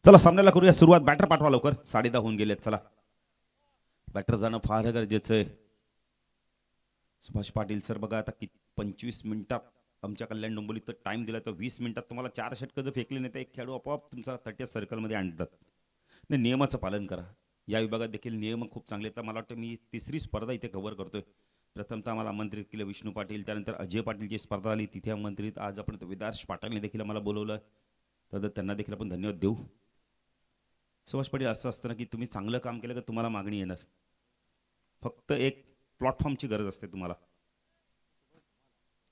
चला सामन्याला करूया सुरुवात. बॅटर पाठवा लवकर, 10:30 होऊन गेलेत. चला बॅटर जाणं फार गरजेचं आहे. सुभाष पाटील सर बघा आता 25 मिनिटात आमच्या कल्याण डोंबिवलीत टाइम दिला तर 20 मिनिटात तुम्हाला 4 षटकं जर फेकले नाही तर एक खेळाडू आपोआप तुमचा 30 सर्कलमध्ये आणतात. नाही, नियमाचं पालन करा. या विभागात देखील नियम खूप चांगले आहेत. मला वाटतं मी तिसरी स्पर्धा इथे कव्हर करतोय. प्रथमतः आम्हाला आमंत्रित केलं विष्णू पाटील, त्यानंतर अजय पाटीलची स्पर्धा आली तिथे आमंत्रित. आज आपण विदार्श पाटीलने देखील आम्हाला बोलवलं, तर त्यांना देखील आपण धन्यवाद देऊ. सुभाष पाटील, असं असतं ना की तुम्ही चांगलं काम केलं का तुम्हाला मागणी येणार. फक्त एक प्लॅटफॉर्मची गरज असते तुम्हाला.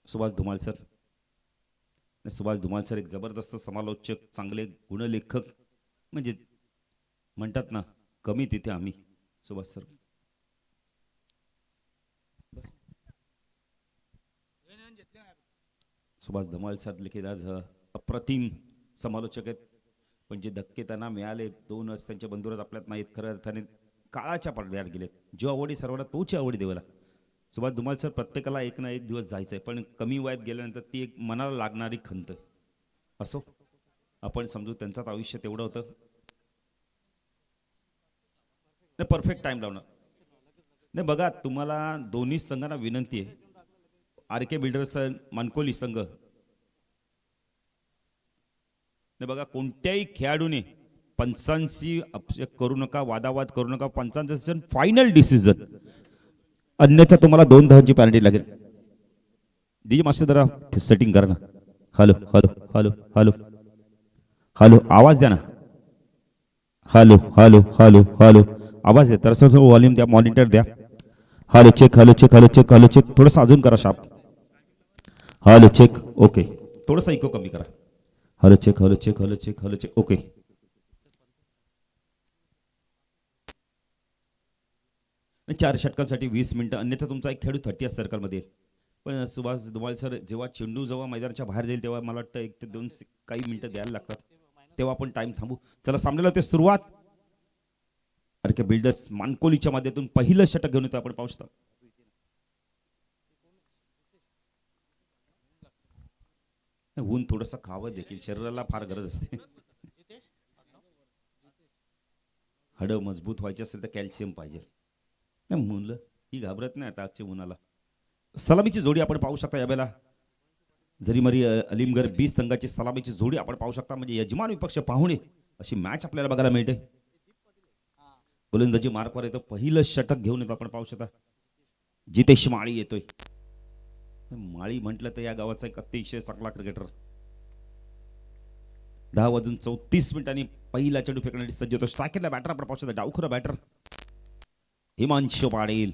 सुभाष धुमाळ सर, सुभाष धुमाळ सर एक जबरदस्त समालोचक, चांगले गुणलेखक, म्हणजे म्हणतात ना कमी तिथे आम्ही. सुभाष सर सुभाष धुमाळ सर लिखित आज अप्रतिम समालोचक आहेत. पण जे धक्के त्यांना मिळाले, 2 त्यांच्या बंधुरात आपल्यात नाहीत. खऱ्या अर्थाने काळाच्या पडद्यावर गेलेत. जो आवडी सर्वांना तोची आवडी देवाला. सुभाष धुमाळ सर, प्रत्येकाला एक ना एक दिवस जायचं आहे, पण कमी वयात गेल्यानंतर ती एक मनाला लागणारी खंत असो. आपण समजू त्यांचं आयुष्य तेवढं होतं. नाही, परफेक्ट टाइम लावणं नाही. बघा तुम्हाला दोन्ही संघांना विनंती आहे. RK बिल्डर्स मानकोली संघ नाही, बघा कोणत्याही खेळाडूने पंचांशी करू नका, वादावाद करू नका. पंचांचं डिसिजन फायनल डिसिजन, अन्यथा तुम्हाला 2 धावांची पॅनल्टी लागेल. डीजे मास्टर जरा सेटिंग करा ना. Hello hello hello hello hello, आवाज द्या ना. हॅलो हॅलो हॅलो हॅलो, आवाज द्या. तर वॉल्यूम द्या, मॉनिटर द्या. Hello check, hello check, hello check, hello check. थोडंसं अजून करा शार्प. Hello check, okay. थोडंसं इको कमी करा. Hello check, hello check, hello check, hello check, okay. चार षटकांसाठी 20 मिनिटं, अन्यथा तुमचा एक खेळाडू 30 सर्कलमध्ये. पण सुभाष धुमाळ सर, जेव्हा चेंडू जेव्हा मैदानाच्या बाहेर जाईल तेव्हा मला वाटतं 1 ते 2 काही मिनिटं द्यायला लागतात, तेव्हा आपण टाइम थांबू. चला सामन्याला होते सुरुवात. RK बिल्डर्स मानकोलीच्या माध्यमातून पहिलं षटक घेऊन येतो. आपण पाहू शकता. ऊन थोडंसं खावं देखील शरीराला फार गरज असते. हाडं मजबूत व्हायचे असेल तर कॅल्शियम पाहिजे. मुलं ही घाबरत नाही आता आजच्या उन्हाला. सलामीची जोडी आपण पाहू शकता यावेळेला. जरीमरी अलीमगढ़ 20 संघाची सलामीची जोडी आपण पाहू शकता. म्हणजे यजमान विपक्ष पाहुणे अशी मॅच आपल्याला बघायला मिळते. गोलंदाजी मार्कवर येतो. पहिलं षटक घेऊन येतो. आपण पाहू शकता जितेश माळी येतोय. माळी म्हटलं तर या गावाचा एक अतिशय चांगला क्रिकेटर. 10:34 पहिला चेंडू फेकण्यासाठी सज्ज होतो. स्ट्रायकरला बॅटर आपण पाहू शकता. डावखुरा batter Himanshu Patil.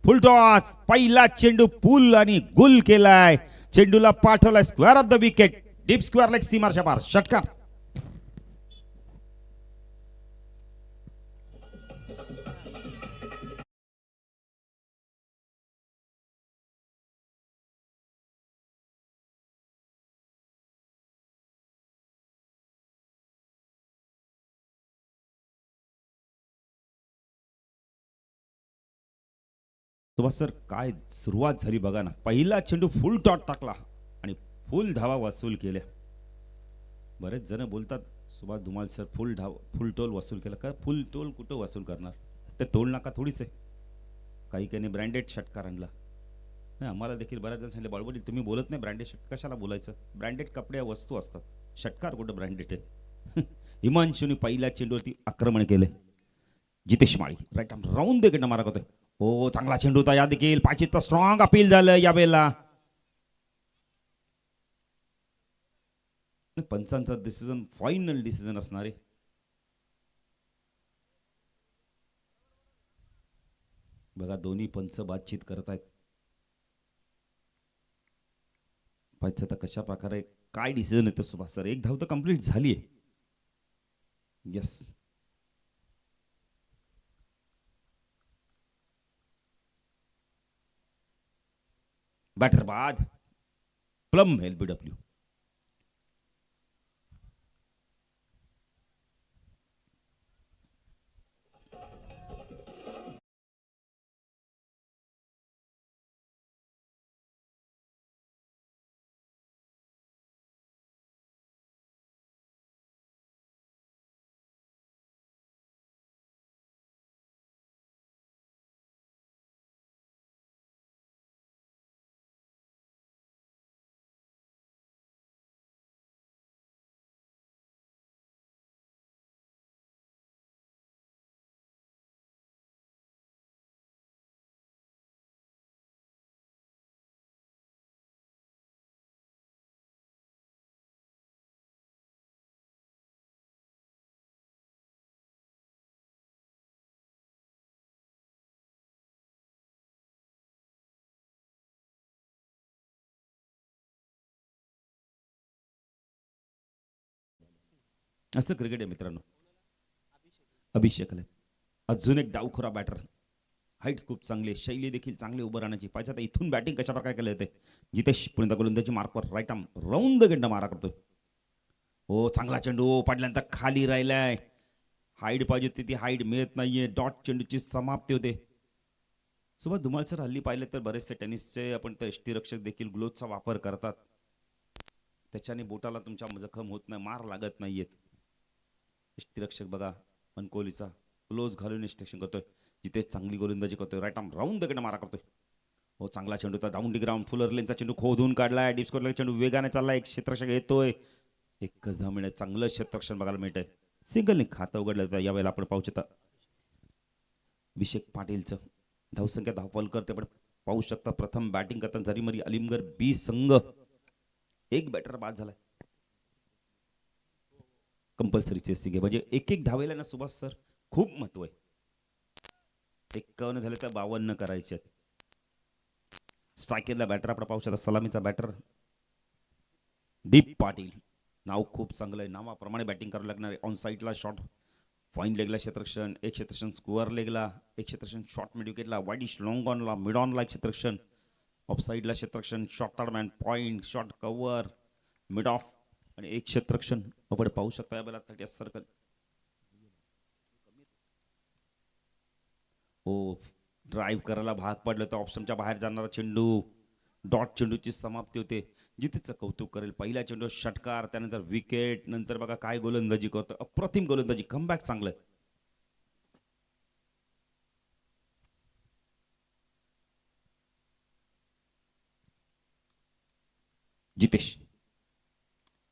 Full toss, पहिला चेंडू पुल आणि गुल केलाय. चेंडूला पाठवलाय square off the wicket, deep square leg सीमारच्या पार. षटकार. सुभाष सर, काय सुरुवात झाली बघा ना. पहिला चेंडू फुल टॉट टाकला आणि फुल धावा वसूल केल्या. बरेच जण बोलतात सुभाष धुमाळ सर फुल टोल वसूल केला. का फुल टोल कुठं वसूल करणार, ते टोल नाका थोडीच आहे. काही काही ब्रँडेड षटकार आणला. नाही, आम्हाला देखील बऱ्याच जण सांगितले, बळबळी तुम्ही बोलत नाही ब्रँडेड षटकार कशाला बोलायचं. ब्रँडेड कपडे वस्तू असतात, षटकार कुठं ब्रँडेड आहे. हिमांशूने पहिल्या चेंडूवरती आक्रमण केले. जितेश माळी राईट आर्म राऊंड देखील मारत होते. हो, चांगला चेंडू होता. या देखील पाचित्त स्ट्रॉंग अपील झालं यावेळेला. पंचांचा डिसिजन फायनल डिसिजन असणारे. बघा दोन्ही पंच बातचीत करत आहेत. पाहिजे तर कशा प्रकारे काय डिसिजन येतं. सुभाष सर, एक धाव तर कंप्लीट झाली आहे. यस, बॅटर बाद प्लम LBW. असं क्रिकेट आहे मित्रांनो. अभिषेक आले, अजून एक डावखुरा बॅटर, हाईट खूप चांगली, शैली देखील चांगली उभं राहण्याची. पाहिजे आता इथून बॅटिंग कशा प्रकारे केलं येते. जितेश पुढे गोलंदाजी मार्कवर राईट आर्म राऊंड द गेंडा मारा करतोय. हो चांगला चेंडू पडल्यानंतर खाली राहिलाय. हाईट पाहिजे होती ती हाईट मिळत नाहीये. डॉट चेंडूची समाप्ती होते. सुभाष धुमाळ सर हल्ली पाहिले तर बरेचसे टेनिसचे आपण ते यष्टीरक्षक देखील ग्लोव्हचा वापर करतात. त्याच्याने बोटाला तुमच्या जखम होत नाही, मार लागत नाहीयेत. यष्टीरक्षक बघा अनकोलीचा ग्लोव्ज घालून यष्टीरक्षण करतोय. जिथे चांगली गोलंदाजी करतोय. राईट आर्म राऊंड द गेंडा मारा करतोय. हो चांगला चेंडू तर डाऊन डी ग्राउंड फुलर लेनचा चेंडू खोदून काढलाय. डीप स्कोरला चेंडू वेगाने चाललाय. एक क्षेत्ररक्षक येतोय. एकच धाव मिळत, चांगलं क्षेत्ररक्षण बघायला मिळतंय. सिंगलने खातं उघडलं. यावेळेला आपण पाहू शकता अभिषेक पाटीलचं धावसंख्या धावफल करते. पण पाहू शकता प्रथम बॅटिंग करताना जरीमरी अलिमगर बी संघ एक बॅटर बाद झालाय. कंपल्सरी चेसिंग आहे म्हणजे एक एक धावेला ना सुभाष सर खूप महत्व आहे. 51 झाले तर 52 करायचे. स्ट्रायकरला बॅटर आपण पाहू शकता सलामीचा बॅटर दीप पाटील. नाव खूप चांगलं आहे. नावाप्रमाणे बॅटिंग करावं लागणार आहे. ऑन साईडला शॉट, फाईन लेगला क्षेत्ररक्षण, एक क्षेत्ररक्षण स्क्वेअर लेगला, एक क्षेत्ररक्षण शॉर्ट मिड विकेटला, वाईडिश लॉंग ऑनला, मिड ऑनला क्षेत्ररक्षण, ऑफ साईडला क्षेत्ररक्षण, short third man point, short cover, mid off आणि एक क्षेत्ररक्षण आपण पाहू शकता. यावेळेला 30 सर्कल. हो ड्राईव्ह करायला भाग पडलं तर ऑप्शनच्या बाहेर जाणारा चेंडू, डॉट चेंडूची समाप्ती होते. जितेचं कौतुक करेल. पहिल्या चेंडू षटकार, त्यानंतर विकेट, नंतर बघा काय गोलंदाजी करतो. अप्रतिम गोलंदाजी, कमबॅक चांगलं. जितेश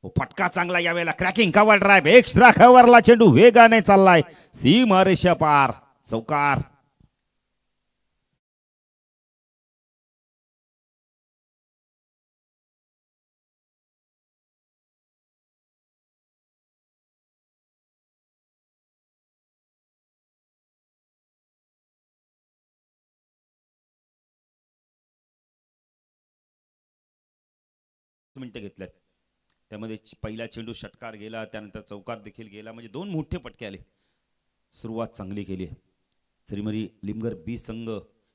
हो फटका चांगला यावेळेला. क्रॅकिंग कव्हर ड्राईव्ह, एक्स्ट्रा कव्हरला चेंडू वेगाने चाललाय. सीमारेषा पार, चौकार. मिनिटं घेतल्यात. त्यामध्ये पहिला चेंडू षटकार गेला, त्यानंतर चौकार देखील गेला. म्हणजे 2 मोठे पटके आले. सुरुवात चांगली केली आहे जरीमरी लिमगर बी संघ.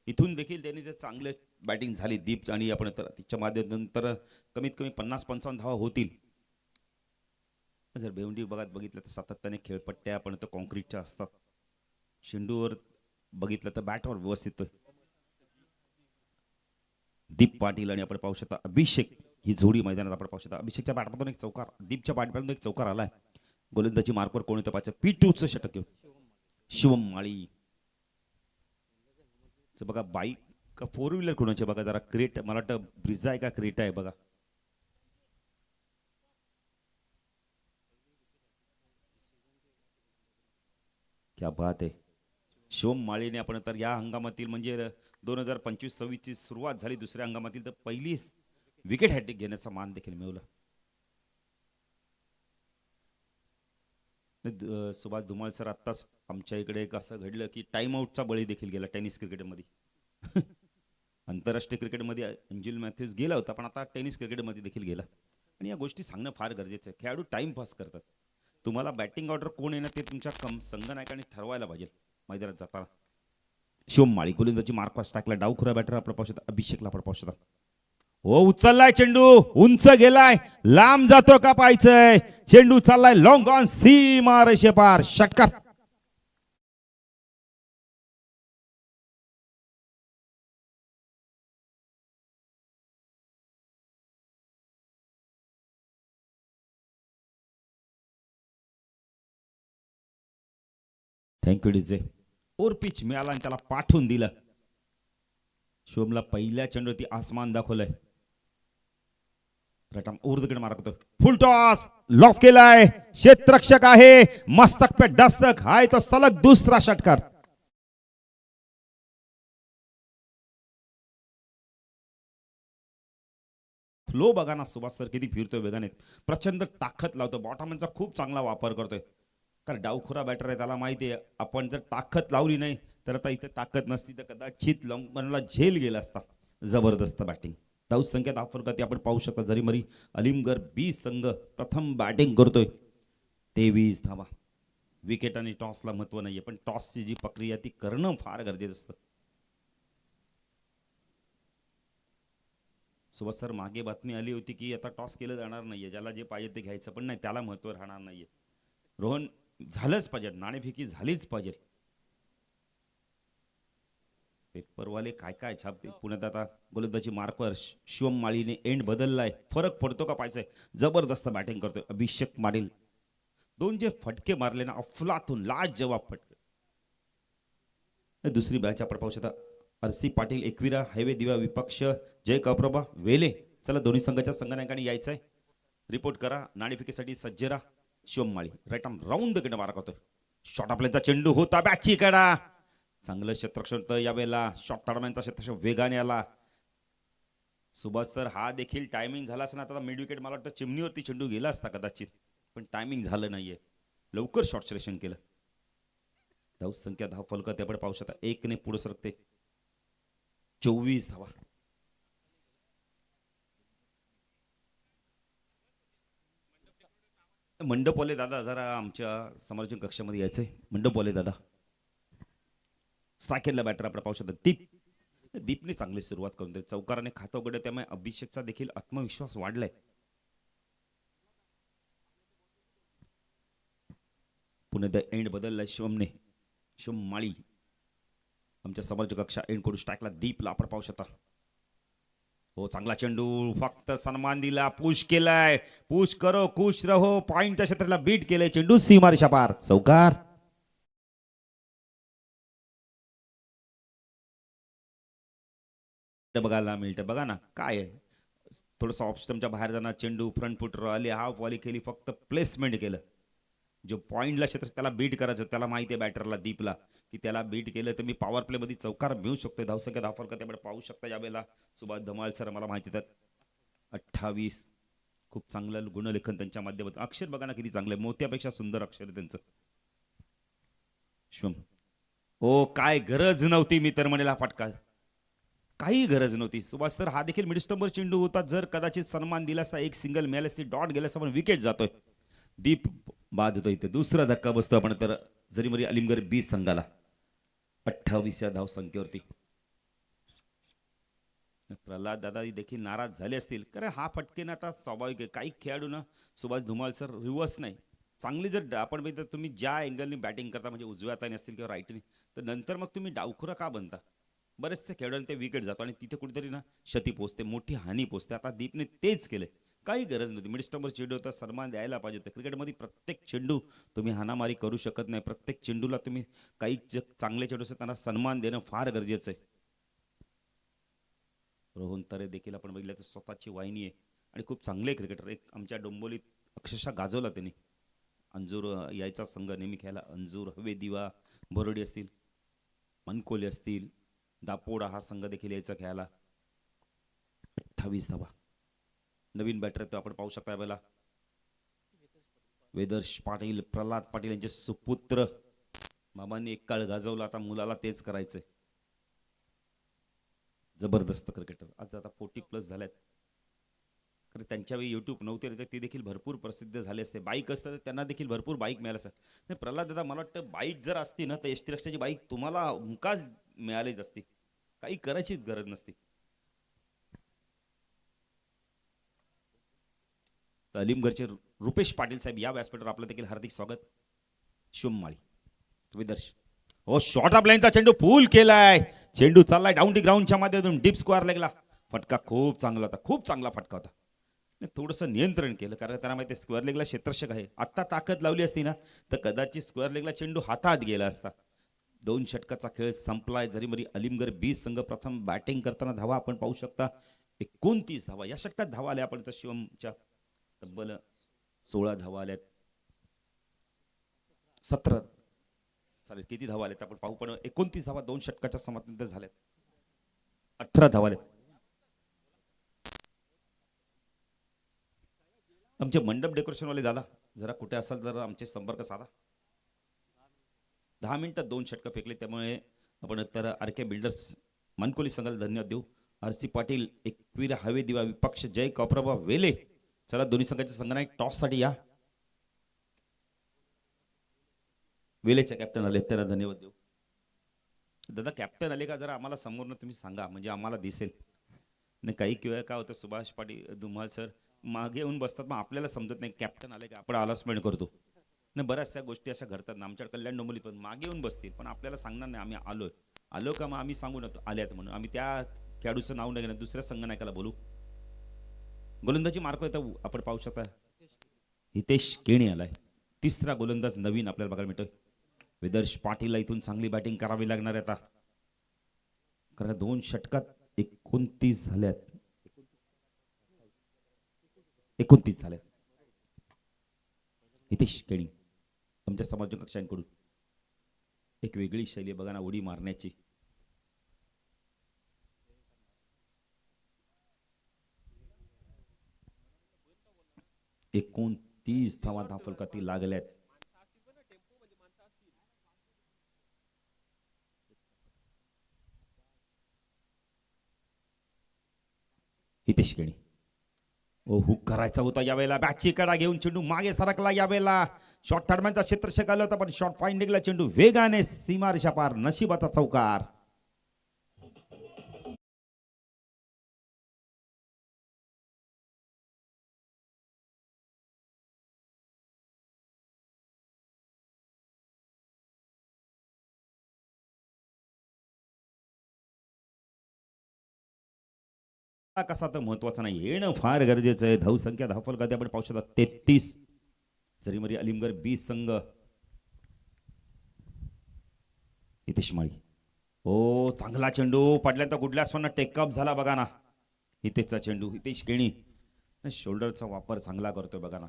इथून देखील त्यांनी ते चांगले बॅटिंग झाली. दीप आणि आपण तिच्या माध्यमानंतर कमीत कमी 50-55 धावा होतील. जर बेवंडी बघत बघितलं तर सातत्याने खेळपट्ट्या आपण तर कॉन्क्रीटच्या असतात. शेंडूवर बघितलं तर बॅटवर व्यवस्थित दीप पाटील आणि आपण पाहू शकता अभिषेक ही जोडी मैदानात आपण पाहू शकता. अभिषेकच्या बॅटमधून एक चौकार, दीपच्या बॅटमधून एक चौकार आलाय. गोलंदाजी मार्कवर कोण येतं पाहायचं. P2चं षटक घेऊन शिवम माळी. बघा बाईक का 4 व्हीलर कोणाचे बघा जरा. क्रेट मला वाटतं ब्रिझा आहे का क्रेटा आहे बघा. क्या बात आहे. शिवम माळीने आपण तर या हंगामातील म्हणजे 2025-26 ची सुरुवात झाली दुसऱ्या हंगामातील तर पहिली विकेट हॅट्रिक घेण्याचा मान देखील मिळवला. सुभाष धुमाळ सर आत्ताच आमच्या इकडे एक असं घडलं की टाइम आउटचा बळी देखील गेला टेनिस क्रिकेटमध्ये. आंतरराष्ट्रीय क्रिकेटमध्ये अंजुल मॅथ्यूज गेला होता पण आता टेनिस क्रिकेटमध्ये देखील गेला. आणि या गोष्टी सांगणं फार गरजेचं आहे. खेळाडू टाइमपास करतात. तुम्हाला बॅटिंग ऑर्डर कोण येणार ते तुमच्या संघनायकाने ठरवायला पाहिजे मैदानात जाताना. शिवम माळी गोलंदाजी मार्कवर टाकला. डावखुरा बॅटर आपण पाहू शकता अभिषेकला आपण पाहू शकता. हो उचललाय चेंडू, उंच गेलाय, लांब जातो का पाहायचंय. चेंडू चाललाय लॉंग ऑन, सीमा रेषे पार, षटकार. Thank you DJ. ओर पिच मिळाला आणि त्याला पाठवून दिलं. शिवमला पहिल्या चेंडूवरती आसमान दाखवलंय. उर्दकडे मारतो. फुल टॉस लॉक केलाय. क्षेत्ररक्षक आहे. मस्तक पे दस्तक हाय तो सलग दुसरा षटकार. फ्लो बघा ना सुभाष सर किती फिरतोय वेगाने. प्रचंड ताकद लावतो. बॉटमचा खूप चांगला वापर करतोय. कारण डावखुरा बॅटर आहे त्याला माहिती आहे आपण जर ताकद लावली नाही तर आता इथे ताकद नसती तर कदाचित लॉंगला झेल गेला असता. जबरदस्त बॅटिंग. धाव संख्या दाखल करते आपण पाहू शकता. जरीमरी अलिमगर बी संघ प्रथम बॅटिंग करतोय. 23 धावा. विकेट आणि टॉसला महत्व नाहीये, पण टॉसची जी प्रक्रिया ती करणं फार गरजेचं असतं. सुभाष सर, मागे बातमी आली होती की आता टॉस केलं जाणार नाहीये, ज्याला जे पाहिजे ते घ्यायचं, पण नाही, त्याला महत्व राहणार नाहीये. रोहन, झालंच पाहिजे, नाणेफेकी झालीच पाहिजे. पेपरवाले काय काय छापते. पुण्यात आता गोलंदाजी मार्कवर शिवम माळीने एंड बदललाय. फरक पडतो का पाहायचंय. जबरदस्त बॅटिंग करतोय अभिषेक माडील. दोन जे फटके मारले ना, अफलातून लाजवाब फटके. दुसरी बॅच आपण पाहू शकता. आरसी पाटील एकविरा, हायवे दिवा विपक्ष जय कप्रभा वेले. चला, दोन्ही संघाच्या संघनायकांनी यायचंय. रिपोर्ट करा. नाणेफेकीसाठी सज्जरा. शिवम माळी राईट आर्म राऊंड द कडे मारा करतोय. शॉट आपल्याचा चेंडू होता बॅटची कडा. चांगलं क्षेत्ररक्षण तर यावेळेला शॉट ताडम्यांचा क्षेत्ररक्षण वेगाने आला. सुभाष सर, हा देखील टायमिंग झाला असं ना, आता मिड विकेट मला वाटतं चिमणीवरती चेंडू गेला असता कदाचित, पण टायमिंग झालं नाहीये. लवकर शॉट सिलेक्शन केलं. धाव संख्या धाव फलक त्याकडे पाहू शकता. 1 ने पुढे सरकते. 24 धावा. मंडपवाले दादा जरा आमच्या समालोचन कक्षामध्ये यायचंय. मंडपवाले दादा. स्ट्रायकेरला बॅटर आपण पाहू शकता. दीपने चांगली सुरुवात करून दिली. चौकाराने खातं उघडलं, त्यामुळे अभिषेकचा देखील आत्मविश्वास वाढलाय. पुणे द एंड बदललाय शिवमने. शिवम माळी आमच्या समालोचक कक्षा एंड कडून स्ट्रायकला दीपला आपण पाहू शकता. हो, चांगला चेंडू, फक्त सन्मान दिला, पुश केलाय. पुश करो खुश रहो. पॉइंटच्या क्षेत्राला बीट केलंय. चेंडू सीमारेषा पार. चौकार. बघायला मिळतं. बघा ना काय आहे, थोडंसं ऑप्शनच्या बाहेर जाणार चेंडू, फ्रंट फुटर आली, हाफ वॉली केली, फक्त प्लेसमेंट केलं. जो पॉइंटला क्षेत्र त्याला बीट करायचं, त्याला माहिती आहे बॅटरला दीपला की त्याला बीट केलं तर मी पॉवर प्ले मध्ये चौकार मिळू शकतोय. धावसंख्या धाव फलक त्यामुळे पाहू शकता यावेळेला. सुभाष धमाळ सर मला माहिती आहेत. 28. खूप चांगलं गुणलेखन त्यांच्या माध्यमातून. अक्षर बघा ना किती चांगलं, मोत्यापेक्षा सुंदर अक्षर आहे त्यांचं. शिवम, हो काय गरज नव्हती, मी तर म्हणेल हा फटका काही गरज नव्हती. सुभाष सर, हा देखील मिड स्टंपवर चेंडू होता. जर कदाचित सन्मान दिला असता, एक सिंगल मिळाली असती, डॉट गेला असता, पण विकेट जातोय. दीप बाद होतो इथे. दुसरा धक्का बसतो आपण तर जरी मरी अलिमगड 20 संघाला. 28 या धाव संख्येवरती. प्रल्हाद दादा देखील नाराज झाले असतील, कारण हा फटकेनं आता स्वाभाविक आहे. काही खेळाडू ना, सुभाष धुमाळ सर, रिव्हर्स नाही चांगली जर आपण बघितलं तुम्ही ज्या अँगलने बॅटिंग करता, म्हणजे उजव्या हाताने असतील किंवा राईटने, तर नंतर मग तुम्ही डावखुरा का बनता. बरेचसे खेळाडूंना ते विकेट जातो आणि तिथे कुठेतरी ना क्षती पोचते, मोठी हानी पोचते. आता दीपने तेच केले. काही गरज नव्हती. मिड स्टंपवर चेंडू होता, सन्मान द्यायला पाहिजे होता. क्रिकेटमध्ये प्रत्येक चेंडू तुम्ही हाणामारी करू शकत नाही. प्रत्येक चेंडूला तुम्ही काही चांगले चेंडू असतात त्यांना सन्मान देणं फार गरजेचं आहे. रोहन तरे देखील आपण बघितलं तर स्वतःची वाहिनी आहे आणि खूप चांगले क्रिकेटर. एक आमच्या डोंबोलीत अक्षरशः गाजवला त्यांनी. अंजूर यायचा संघ नेहमी खेळायला. अंजूर, हवे दिवा, बोरडी असतील, मनकोली असतील, दापोडा हा संघ देखील यायचा खेळायला. 28 धावा. नवीन बॅटर तो आपण पाहू शकता यावेळेला. वेदर्श पाटील, प्रल्हाद पाटील यांचे सुपुत्र. मामांनी एक काळ गाजवला, आता मुलाला तेच करायचंय. जबरदस्त क्रिकेटर. आज आता 40+ झाल्यात. कारण त्यांच्या वेळी युट्यूब नव्हते तर ते देखील भरपूर प्रसिद्ध झाले असते. बाईक असतं तर त्यांना देखील भरपूर बाईक मिळाल्या असतात. नाही प्रल्हाद दादा, मला वाटतं बाईक जर असती ना तर एसटी रिक्षाची बाईक तुम्हाला हमखास मिळालीच असती. काही करायचीच गरज नसती. अलीमगडचे रुपेश पाटील साहेब या व्यासपीठावर आपलं देखील हार्दिक स्वागत. शिवम माळी, विदर्श. हो, शॉर्ट ऑफ लाईनचा चेंडू फुल केलाय. चेंडू चाललाय डाऊन दी ग्राउंडच्या माध्यमातून डीप स्क्वेअर लेगला. फटका खूप चांगला होता, खूप चांगला फटका होता. थोडंसं नियंत्रण केलं, कारण त्यांना माहिती आहे स्क्वेअर लेगला क्षेत्ररक्षक आहे. आत्ता ताकद लावली असती ना तर कदाचित स्क्वेअर लेगला चेंडू हातात गेला असता. 2 षटकाचा खेळ संपलाय. जरी मरी अलीमगड 20 संघ प्रथम बॅटिंग करताना धावा आपण पाहू शकता 29 धावा. या षटकात धावा आल्या आपण तर शिवमच्या तब्बल 16 धावा आल्यात. 17 चालेल, किती धावा आल्यात आपण पाहू. पण 29 धावा 2 षटकाच्या समाप्तीनंतर झाल्यात. 18 धावा आल्यात. आमचे मंडप डेकोरेशन वाले दादा जरा कुठे असाल तर आमचे संपर्क साधा. 10 मिनिटात 2 षटकं फेकले, त्यामुळे आपण तर आर के बिल्डर्स मनकोली संघाला धन्यवाद देऊ. आरसी पाटील, एकवीर हवे दिवा विपक्ष जय कप्रभा वेले. चला, दोन्ही संघाच्या संघाने टॉस साठी या. वेलेचे कॅप्टन आले त्यांना धन्यवाद देऊ. दादा कॅप्टन आले का जरा आम्हाला समोरनं तुम्ही सांगा म्हणजे आम्हाला दिसेल. नाही काही किंवा काय होतं सुभाष पाटील धुमाळ सर मागे येऊन बसतात मग आपल्याला समजत नाही कॅप्टन आले का आपण अनाउन्समेंट करतो. नाही बऱ्याचशा गोष्टी अशा घडतात ना आमच्या कल्याण डोंबिवलीत पण मागे येऊन बसतील पण आपल्याला सांगणार नाही आम्ही आलो का मग आम्ही सांगू ना आल्यात म्हणून आम्ही त्या खेळाडूचं नाव नाही घेणार दुसऱ्या संघनायकाला बोलू. गोलंदाजी मार्क येतं आपण पाहू शकता हितेश केणी आलाय तिसरा गोलंदाज नवीन आपल्याला बघायला मिळतोय. विदर्श पाटीलला इथून चांगली बॅटिंग करावी लागणार आहे आता कारण 2 षटकात 29 झाल्यात 29 झाल्यात. हितेश केणी आमच्या समाज कक्षांकडून एक वेगळी शैली बघा ना उडी मारण्याची. एकूण 30 धावा धाफलकाती लागल्यात. हितेश केणी ओ हुक करायचा होता यावेळेला बॅटची कडा घेऊन चेंडू मागे सरकला यावेळेला शॉर्ट थर्डमॅनचा क्षेत्ररक्षक आला होता पण शॉर्ट फाइंडिंगला चेंडू वेगाने सीमारेषा पार नशिबाचा चौकार. कसा तर महत्वाचा नाही येणं फार गरजेचं आहे. धावसंख्या धावफलकात आपण पाहू शकता 33 जरीमरी अलिमगड 20 संघ. हितेश माळी ओ चांगला चेंडू पडल्यानंतर गुडलासपणा टेकअप झाला बघा ना. हितेशचा चेंडू हितेश केणी शोल्डरचा वापर चांगला करतोय बघा ना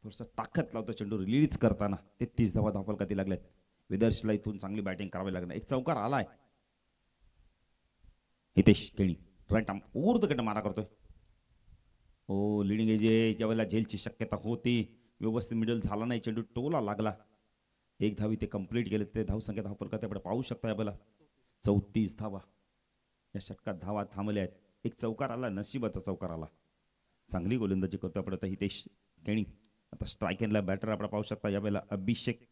थोडस ताकद लावतो चेंडू रिलीज करताना. 33 धावा धावफलकाती लागल्यात. विदर्शला इथून चांगली बॅटिंग करावी लागणार. एक चौकार आलाय. हितेश केणी राईट आर्म ऊर्ध्वकडे मारा करतोय. हो लिडिंग एज ज्यावेळेला झेलची शक्यता होती व्यवस्थित मिडल झाला नाही चेंडू टोला लागला. एक धावी ते कंप्लीट केले ते धावसंख्या धावफलकात आपण पाहू शकता यावेळेला 34 धावा या षटकात धावा थांबल्या आहेत. एक चौकार आला नशिबाचा चौकार आला. चांगली गोलंदाजी करतो आपण आता हितेश केणी. आता स्ट्राईक एंडला बॅटर आपण पाहू शकता यावेळेला अभिषेक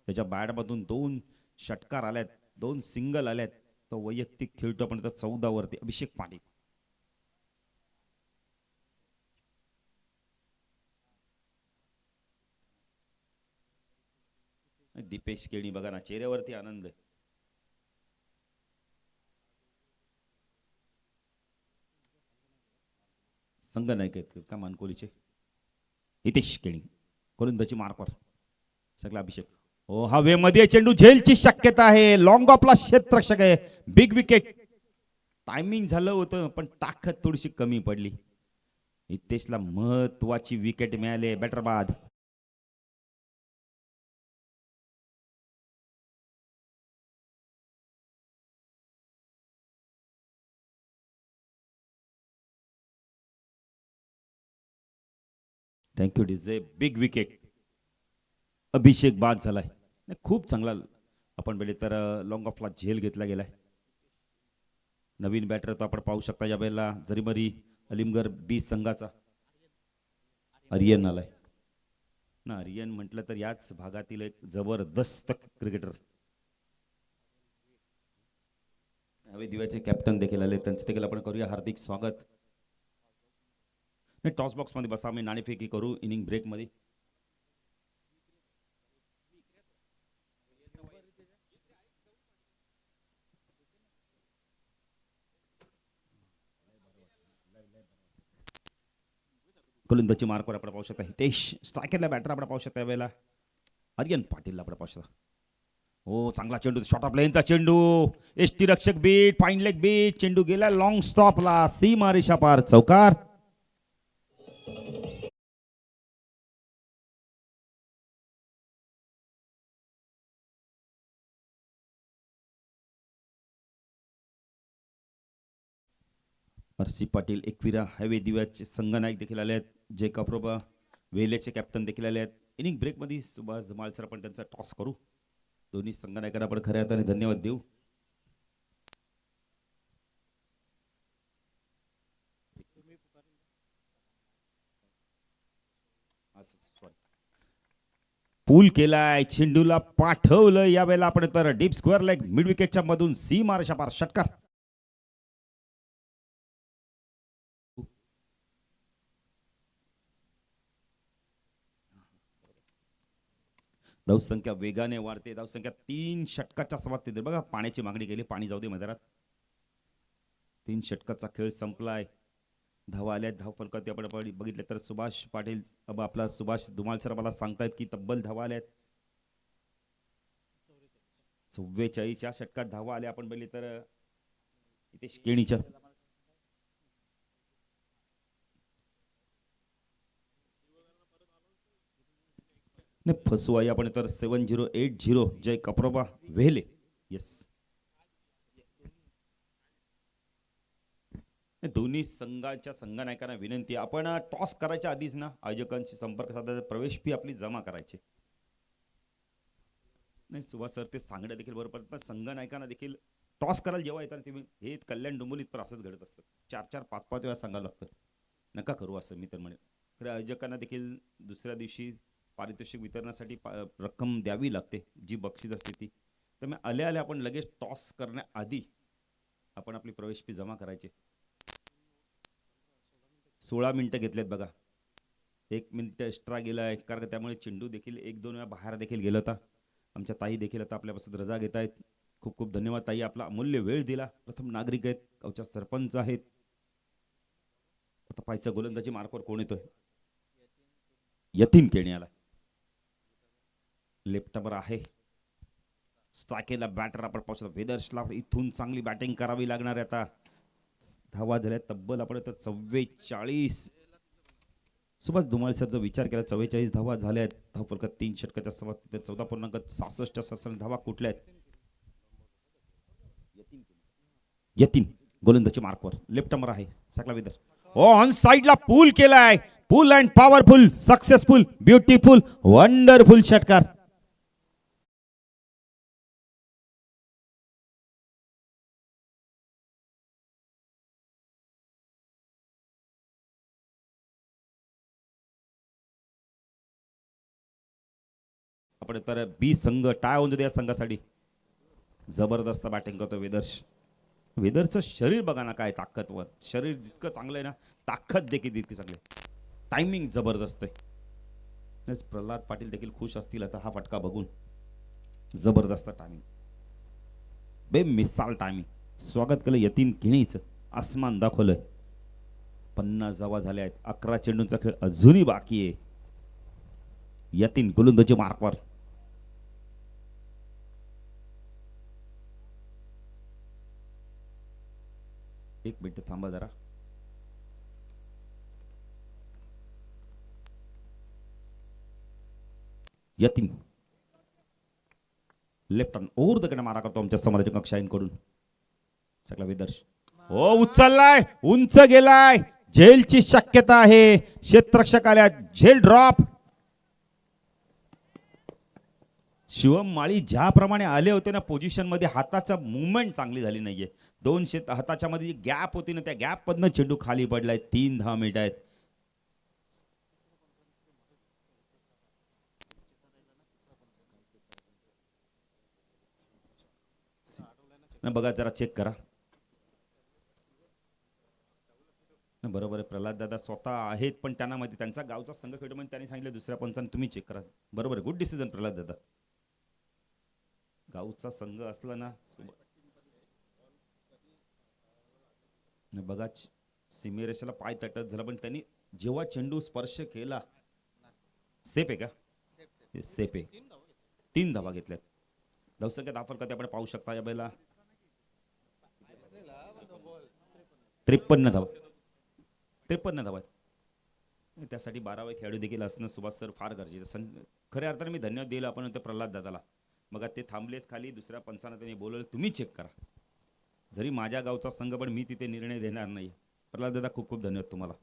त्याच्या बॅटमधून 2 षटकार आल्यात 2 सिंगल आल्यात. तो वैयक्तिक खेळतो आपण 14 वरती अभिषेक पाटील. दीपेश केणी बघा ना चेहऱ्यावरती आनंद. संघ नायक आहेत का मानकोलीचे हितेश केणी गोलंदाजी मार्कवर सगळा अभिषेक ओ हवेमध्ये चेंडू झेलची शक्यता आहे. लॉंग ऑफला क्षेत्ररक्षक आहे. बिग विकेट टायमिंग झालं होतं पण ताकद थोडीशी कमी पडली. हितेशला महत्वाची विकेट मिळाली. बॅटर बाद. Thank you DJ. बिग विकेट अभिषेक बाद झालाय. खूप चांगला आपण बेले तर लॉंग ऑफला झेल घेतला गेलाय. नवीन बॅटर तो आपण पाहू शकता या वेळेला जरीमरी अलिमगड 20 संघाचा आर्यन आलाय ना. आर्यन म्हटलं तर याच भागातील एक जबरदस्त क्रिकेटर. हवे दिव्याचे कॅप्टन देखील आले त्यांचं देखील आपण करूया हार्दिक स्वागत. टॉस बॉक्स मध्ये बसा आम्ही नाणेफेकी करू इनिंग ब्रेक मध्ये. गोलंदाजी मार्कवर आपण पाहू शकता हितेश. स्ट्रायकरला बॅटर आपण पाहू शकता यावेळेला आर्यन पाटीलला आपण पाहू शकता. हो चांगला चेंडू शॉर्ट ऑफ लेनचा चेंडू एसटी रक्षक बीट फाईन लेग बीट चेंडू गेला लॉंग स्टॉपला सीमा रेषा पार चौकार. हर्षी पाटील एकविरा हायवे दिव्याचे संघनायक देखील आले आहेत. जे कप्रोबा वेलेचे कॅप्टन देखील आले आहेत. इनिंग ब्रेक मध्ये सुभाष धुमाळ सर आपण त्यांचा टॉस करू. दोन्ही संघनायकांना आपण खऱ्या अर्थाने धन्यवाद देऊ. पूल केलाय, चेंडूला पाठवलं. यावेळेला आपण तर डीप स्क्वेअर लेग मिड विकेटच्या मधून सीमा रेषापार षटकार. धावसंख्या वेगाने वाढते. धावसंख्या 3 षटकाच्या समाप्तीत. बघा पाण्याची मागणी केली, पाणी जाऊ दे मैदानात. 3 षटकाचा खेळ संपलाय. धावा आल्या धावफलकावरती आपण बघितले तर सुभाष पाटील आपला सुभाष धुमाळ सर मला सांगतायत की तब्बल धावा आल्यात 44 या षटकात धावा आल्या. आपण बघितले तर इथे केणीच्या फसवाई आपण तर 7080 जय कपरोबा वेहले. येस, दोन्ही संघाच्या संघनायकांना विनंती, आपण टॉस करायच्या आधीच ना आयोजकांशी संपर्क साधायचा, प्रवेश फी आपली जमा करायची. नाही सुभाष सर ते सांगणं देखील बरोबर, पण संघनायकांना देखील टॉस करायला जेव्हा येतात तुम्ही, हे कल्याण डोंबिवलीत पण असंच घडत असतं. 4-4 5-5 वेळा सांगायला लागतं नका करू असं. मी तर म्हणेन खरं आयोजकांना देखील दुसऱ्या दिवशी पारितोषिक वितरणासाठी रक्कम द्यावी लागते, जी बक्षीस असते ती. तर मी आल्या आल्या आपण लगेच टॉस करण्याआधी आपण आपली प्रवेश फी जमा करायची. 16 मिनिटं घेतलेत बघा. 1 मिनिट एक्स्ट्रा गेलाय कारण त्यामुळे चेंडू देखील 1-2 वेळा बाहेर देखील गेला होता. आमच्या ताई देखील आता आपल्यापासून रजा घेत आहेत. खूप खूप धन्यवाद ताई, आपला अमूल्य वेळ दिला. प्रथम नागरिक आहेत, गावच्या सरपंच आहेत. आता पाहायचं गोलंदाजी मार्कवर कोण येतोय. यतीन केण्याला लेफ्टवर आहे. स्ट्रायकेला बॅटर आपण पाहू. वेदर्सला इथून चांगली बॅटिंग करावी लागणार आहे. आता धावा झाल्या तब्बल आपण 44. सुभाष धुमाळ सरचा विचार केला 44 धावा झाल्या आहेत. धावफलकात 3 षटकाच्या समाप्तीत 14.66 धावा कुठल्या आहेत. यतीन गोलंदाजी मार्कवर लेफ्टवर आहे. सकला वेदर ऑन साइडला पूल केलाय. Pull and powerful, successful, beautiful, wonderful षटकार. आपण तर बी संघ टाय होऊन या संघासाठी जबरदस्त बॅटिंग करतो वेदर्स. वेदरचं शरीर बघा ना काय ताकदवर. शरीर जितकं चांगलं आहे ना, ताकद देखील तितकी चांगली. टायमिंग जबरदस्त आहे. प्रल्हाद पाटील देखील खुश असतील आता हा फटका बघून. जबरदस्त टायमिंग, बेमिसाल टायमिंग. स्वागत केलं यतीन किणीचं, आसमान दाखवलंय. 50 धावा झाल्या आहेत. 11 चेंडूंचा खेळ अजूनही बाकी आहे. यतीन गोलंदाजी मार्कवर. एक मिनिट थांबा जरा. Yatin left hand over the कडे मारा करतो आमच्या समालोचक अक्षयकडून. सगळा विदर्श ओ उचललाय, उंच गेलाय. झेलची शक्यता आहे. क्षेत्ररक्षक आल्या, झेल ड्रॉप. शिवम माळी ज्याप्रमाणे आले होते ना पोझिशन मध्ये, हाताचा मुवमेंट चांगली झाली नाहीये. 2 हाताच्या मध्ये गॅप होती ना, त्या गॅप मधनं चेंडू खाली पडलाय. 3 धावा मिळत आहेत. बघा जरा चेक करा. बरोबर आहे, प्रल्हाद दादा स्वतः आहेत पण त्यांना माहिती त्यांचा गावचा संघ खेळतो म्हणून त्यांनी सांगितलं दुसऱ्या पंचांनी तुम्ही चेक करा. बरोबर आहे, गुड डिसिजन प्रल्हाद दादा. गावचा संघ असला ना बघा सीमेरेषेला पाय तटत झाला, पण त्यांनी जेव्हा चेंडू स्पर्श केला. सेफ आहे का? सेफ आहे. 3 धावा घेतल्यात. धावसंख्या दाखल करते आपण पाहू शकता या वेळेला 53 धावा. 53 धावा. त्यासाठी 12वे खेळाडू देखील असणं सुभाष सर फार गरजेचं. खऱ्या अर्थाने मी धन्यवाद दिला आपण ते प्रल्हाद दादाला. मग ते थांबलेच खाली. दुसऱ्या पंचांना त्यांनी बोलवलं तुम्ही चेक करा. जरी माझ्या गावचा संघ पण मी तिथे निर्णय देणार नाही. प्रल्हाद दादा खूप खूप धन्यवाद तुम्हाला.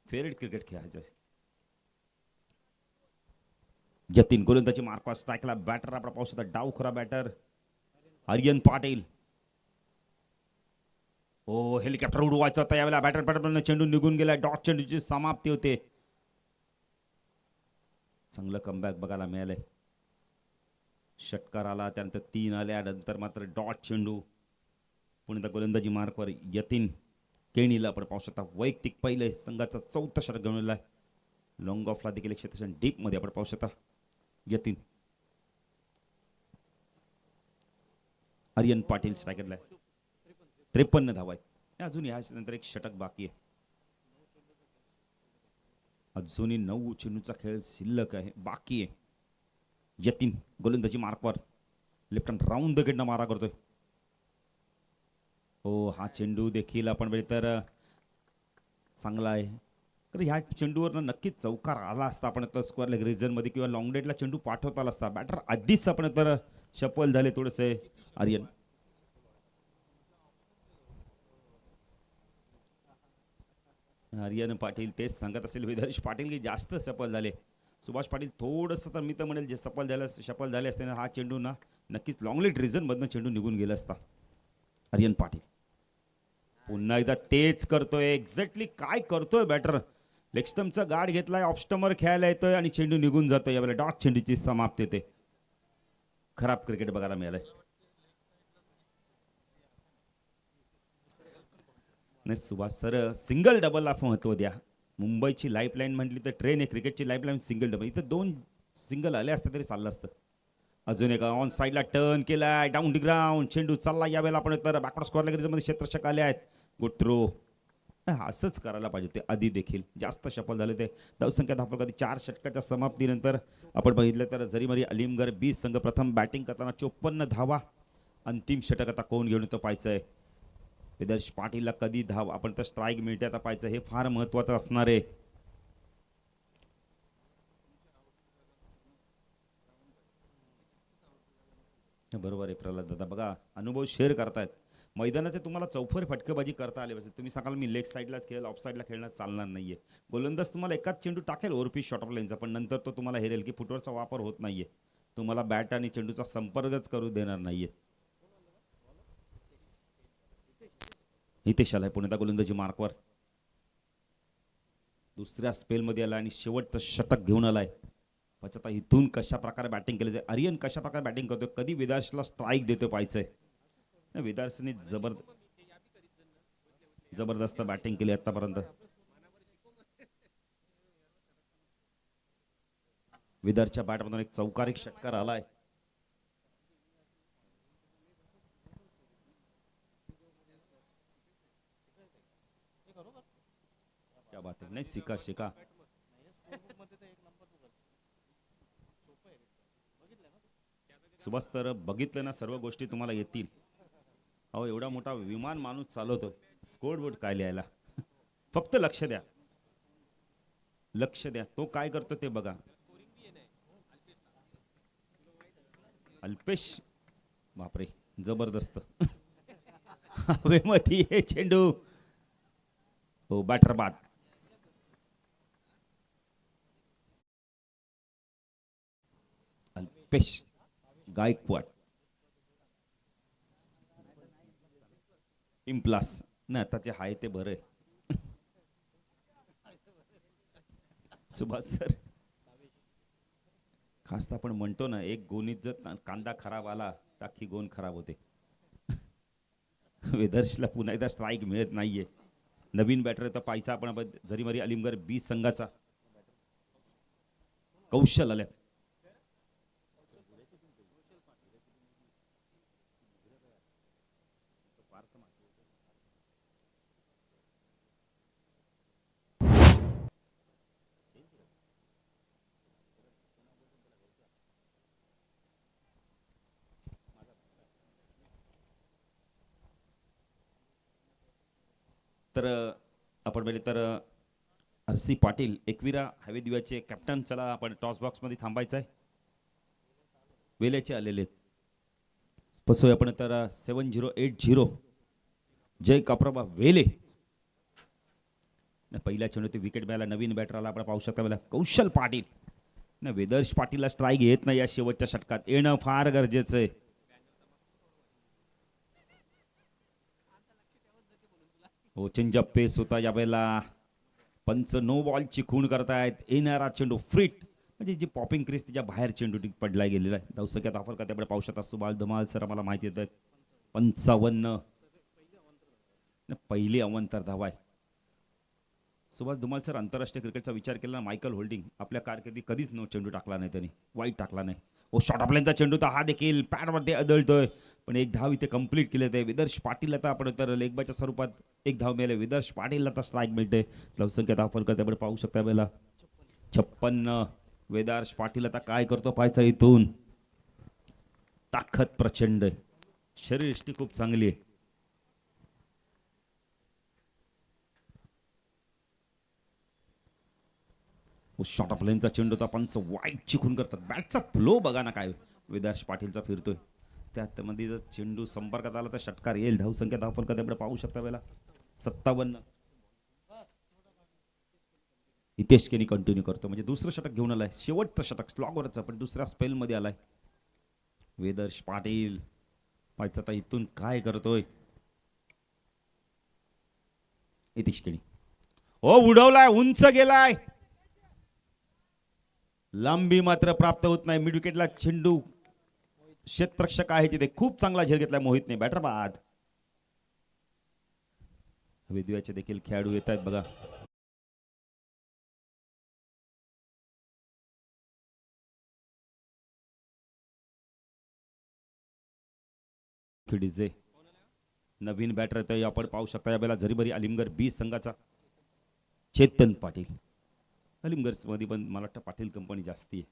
फेवरेट क्रिकेट खेळायचं. यतीन गोलंदाजी मार्कवर. स्ट्राईकला बॅटर आपला पाहू शकता, डावखुरा बॅटर आर्यन पाटील. ओ हेलिकॉप्टर उडवायचा होता यावेळेला. बॅटर पॅटर्न चेंडू निघून गेला. डॉट चेंडूची समाप्ती होते. चांगलं कमबॅक बघायला मिळालंय. षटकार आला, त्यानंतर 3 आल्या, नंतर मात्र डॉट चेंडू. पुन्हा गोलंदाजी मार्कवर यतीन केणीला आपण पाहू शकता वैयक्तिक पहिले संघाचा 4था षटक घेऊन आलाय. लॉंग ऑफला देखील एक क्षेत्रक्षण डीप मध्ये आपण पाहू शकता यतीन. आर्यन पाटील स्ट्रायकरला 53 धावा आहेत. अजून यानंतर एक षटक बाकी आहे. अजूनही 9 चेंडूचा खेळ शिल्लक आहे, बाकी आहे. यतीन गोलंदाजी मार्कवर लेफ्ट हँड राऊंड द गेटनं मारा करतोय. हो, हा चेंडू देखील आपण बघितलं तर चांगला आहे. तर ह्या चेंडूवर नक्कीच चौकार आला असता आपण तर स्क्वेअर लेग रिजन मध्ये किंवा लॉंग डेटला चेंडू पाठवता आला असता. बॅटर आधीच आपण तर शफल झाले थोडेसे आर्यन. आर्यन पाटील तेच सांगत असेल विदर्श पाटील की जास्त सफल झाले. सुभाष पाटील थोडंसं तर मी तर म्हणेल जे सफल झाले असते ना, हा चेंडू ना नक्कीच लॉंग लेट रिजन मधनं चेंडू निघून गेला असता. आर्यन पाटील पुन्हा एकदा तेच करतोय. एक्झॅक्टली काय करतोय बॅटर. लेगस्टमचा गार्ड घेतलाय, ऑफस्टमर खेळायला येतोय आणि चेंडू निघून जातोय. यावेळेला डॉट चेंडूची समाप्ती होते. खराब क्रिकेट बघायला मिळालंय. नाही सुभाष सर, सिंगल डबलला महत्व द्या. मुंबईची लाईफलाईन म्हटली तर ट्रेन आहे, क्रिकेटची लाईफलाईन सिंगल डबल. इथं 2 सिंगल आले असते तरी चाललं असतं. अजून एक ऑन साईडला टर्न केलाय, डाऊन डी ग्राउंड चेंडू चालला. यावेळेला आपण तर बॅकवर्ड स्क्वेअर लेग मध्ये क्षेत्ररक्षक आले आहेत. Good throw. असंच करायला पाहिजे ते आधी देखील. जास्त सफल झाले ते. धावसंख्या धावफलक कधी 4 षटकाच्या समाप्तीनंतर आपण बघितलं तर जरीमरी अलीमगढ 20 संघ प्रथम बॅटिंग करताना 54 धावा. अंतिम षटक आता कोण घेऊन येतो पाहायचंय. विदर्श पाटीलला कधी धाव आपण तर स्ट्राईक मिळते आता पाहायचं, हे फार महत्वाचं असणार आहे. बरोबर आहे प्रल्हाद दादा. बघा अनुभव शेअर करतायत. मैदानात ते तुम्हाला चौफर फटकेबाजी करता आले पाहिजे. तुम्ही सांगाल मी लेग साईडलाच खेळेल, ऑफ साईडला खेळण्यात चालणार नाहीये. गोलंदाज तुम्हाला एकाच चेंडू टाकेल ओव्हरपीच शॉर्ट ऑफ लाईनचा, पण नंतर तो तुम्हाला हेरेल की फुटवरचा वापर होत नाहीये. तुम्हाला बॅट आणि चेंडूचा संपर्कच करू देणार नाहीये. हितेश आलाय पुण्याचा गोलंदाजी मार्कवर. दुसऱ्या स्पेलमध्ये आला आणि शेवटचं षटक घेऊन आलाय. आता इथून कशा प्रकारे बॅटिंग केली. आर्यन कशा प्रकारे बॅटिंग करतोय, कधी विदर्शला स्ट्राईक देतोय पाहायचंय. विदर्शने जबरदस्त बॅटिंग केली आतापर्यंत. विदर्शच्या बॅटमधून एक चौकारी षटकार आलाय. क्या बात आहे. नाही शिका सुभाष सर, बघितलं ना सर्व गोष्टी तुम्हाला येतील. अहो एवढा मोठा विमान माणूस चालवतो, स्कोर बोर्ड काय लिहायला. फक्त लक्ष द्या, लक्ष द्या तो काय करतो ते बघा. अल्पेश बापरे जबरदस्त. हवेमध्ये हे चेंडू. हो बॅटर बाद. अल्पेश गायकवाड इम्प्लास ना आता जे आहे ते बरं आहे. सुभाष सर, खास आपण म्हणतो ना एक गोणीत जर कांदा खराब आला तर अख्खी गोण खराब होते. विदर्शला पुन्हा एकदा स्ट्राईक मिळत नाहीये. नवीन बॅटर तर पाहिजे आपण जरीमरी अलीमगढ 20 संघाचा कौशल आल्या. तर आपण पहिले तर RC पाटील एकविरा हवे दिव्याचे कॅप्टन. चला आपण टॉस बॉक्स मध्ये थांबायचं आहे. वेलेचे आलेले पसोय आपण तर 7080 जय काप्रबा वेले. पहिल्या चेंडू ते विकेट मिळाला. नवीन बॅटरला आपण पाहू शकता मला कौशल पाटील. ना विदर्श पाटीलला स्ट्राईक येत नाही या शेवटच्या षटकात, येणं फार गरजेचं आहे. हो चेंजअप पेस होता यावेळेला. पंच नो बॉलची खूण करतायत. येणारा चेंडू फ्रीट म्हणजे जी पॉपिंग क्रेस तिच्या बाहेर चेंडू पडला गेलेला आहे. धावसंख्या धाफल का त्याकडे पाहू शकता. सुभाष धमाल सर आम्हाला माहिती येत आहेत 55. पहिली अवंतर धावा आहे. सुभाष धुमाल सर आंतरराष्ट्रीय क्रिकेटचा विचार केला. मायकल होल्डिंग आपल्या कारकिर्दीत कधीच चेंडू टाकला नाही त्यांनी, वाईट टाकला नाही. ओ शॉर्ट ऑफलाईनचा चेंडू तर हा देखील पॅडमध्ये आदळतोय, पण एक धाव इथे कंप्लीट केले ते. विदर्श पाटील आता आपण तर लेगबाच्या स्वरूपात एक धाव मिळाले. विदर्श पाटील आता स्ट्राईक मिळते. धावसंख्या धाव फलक त्याकडे पाहू शकता वेळेला 56. वेदार्श पाटील आता काय करतो पाहायचं इथून. ताकद प्रचंड आहे, शरीरयष्टी खूप चांगली आहे. शॉर्ट ऑफ लेनचा चेंडू होता, पंच वाईट चिकून करतात. बॅटचा फ्लो बघा ना काय विदर्श पाटीलचा फिरतोय. त्यात मध्ये जर चेंडू संपर्कात आला तर षटकार येईल. धावसंख्या धाव फलक त्याकडे पाहू शकता वेळेला 57. हितेश केनी कंटिन्यू करतो, म्हणजे दुसरं षटक घेऊन आलाय. शेवटचं षटक स्लॉगवरचं, पण दुसऱ्या स्पेलमध्ये आलाय. वेदर्श पाटील पाहायचं आता इथून काय करतोय. हितेश केनी ओ उडवलाय, उंच गेलाय, लांबी मात्र प्राप्त होत नाही. मिड विकेटला चेंडू क्षेत्ररक्षक आहे तिथे, खूप चांगला झेल घेतलाय मोहितने. बॅटर बाद. वेदव्याचे देखील खेळाडू येत आहेत बघा. खिडीजे नवीन बॅटर येतोय, आपण पाहू शकता या वेळेला झरीमरी अलिमगड 20 संघाचा चेतन पाटील. अलिमगड मध्ये पण मला वाटतं पाटील कंपनी जास्ती आहे.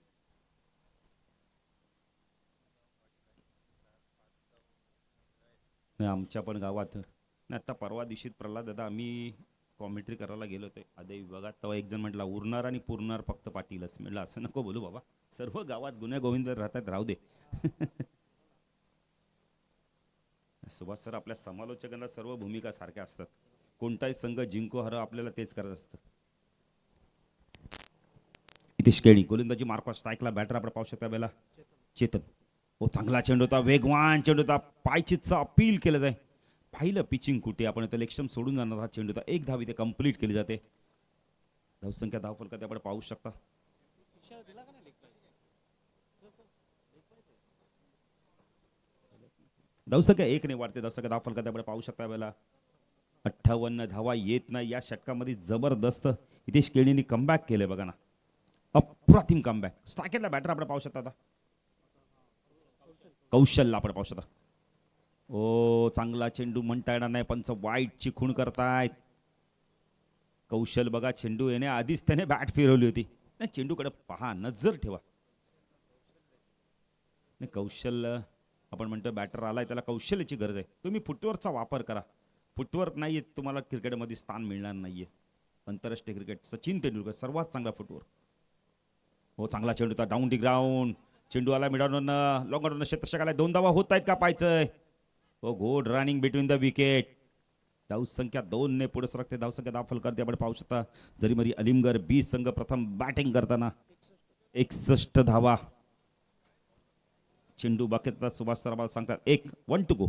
आमच्या पण गावात नाही, आता परवा दिवशी प्रल्हाद दादा आम्ही कॉमेंट्री करायला गेलो होतो आधी विभागात, तेव्हा एक जण म्हटला उरणार आणि पुरणार फक्त पाटीलच. म्हटलं असं नको बोलू बाबा, सर्व गावात गुन्हे गोविंद राहतात, राहू दे. सुभाष सर आपल्या समालोचकांना सर्व भूमिका सारख्या असतात. कोणताही संघ जिंको हरो आपल्याला तेच करत असतं. हितेश केणी गोलंदाजी मार्फत स्ट्राईकला बॅटर आपण पाहू शकता बेला चेतन. ओ चांगला चेंडू होता, वेगवान चेंडू होता, पायचीतचा अपील केलं जाय. पाहिलं पिचिंग कुठे आपण इथं लेक्शम सोडून जाणार. हा चेंडू होता, एक धाव इथे कंप्लीट केली जाते. धावसंख्या धाव फलक आपण पाहू शकता. धावसंख्या 1 ने वाढते. धावसंख्या धाव फलक आपण पाहू शकता वेळेला 58 धावा येत नाही या षटकामध्ये. जबरदस्त हितेश केणीने कमबॅक केले बघा ना, अप्रतिम कमबॅक. स्ट्रायकेटला बॅटर आपण पाहू शकता. आता कौशलला आपण पाहू शकता. ओ चांगला चेंडू म्हणता येणार नाही, पंच वाईट ची खूण करतायत. कौशल बघा, चेंडू येण्या आधीच त्याने बॅट फिरवली होती. नाही चेंडूकडे पहा, नजर ठेवा. नाही कौशल आपण म्हणतो बॅटर आलाय, त्याला कौशल्याची गरज आहे. तुम्ही फुटवर्कचा वापर करा. फुटवर्क नाहीये तुम्हाला क्रिकेटमध्ये स्थान मिळणार नाहीये. आंतरराष्ट्रीय क्रिकेट सचिन तेंडुलकर सर्वात चांगला फुटवर्क. हो चांगला चेंडू होता, डाऊन दी ग्राउंड. चेंडू आला मिडॉन लॉंग ऑन क्षेत्ररक्षकाला 2 धावा होत आहेत का पाहायचंय. हो good running between the wicket. धावसंख्या 2 ने पुढे सरकते. धावसंख्या धाव फलक आपण पाहू शकता. जरीमरी अलिमगड 20 संघ प्रथम बॅटिंग करताना 61 धावा. चेंडू बाकीत सुभाष सराबाल सांगतात 1 टू गो.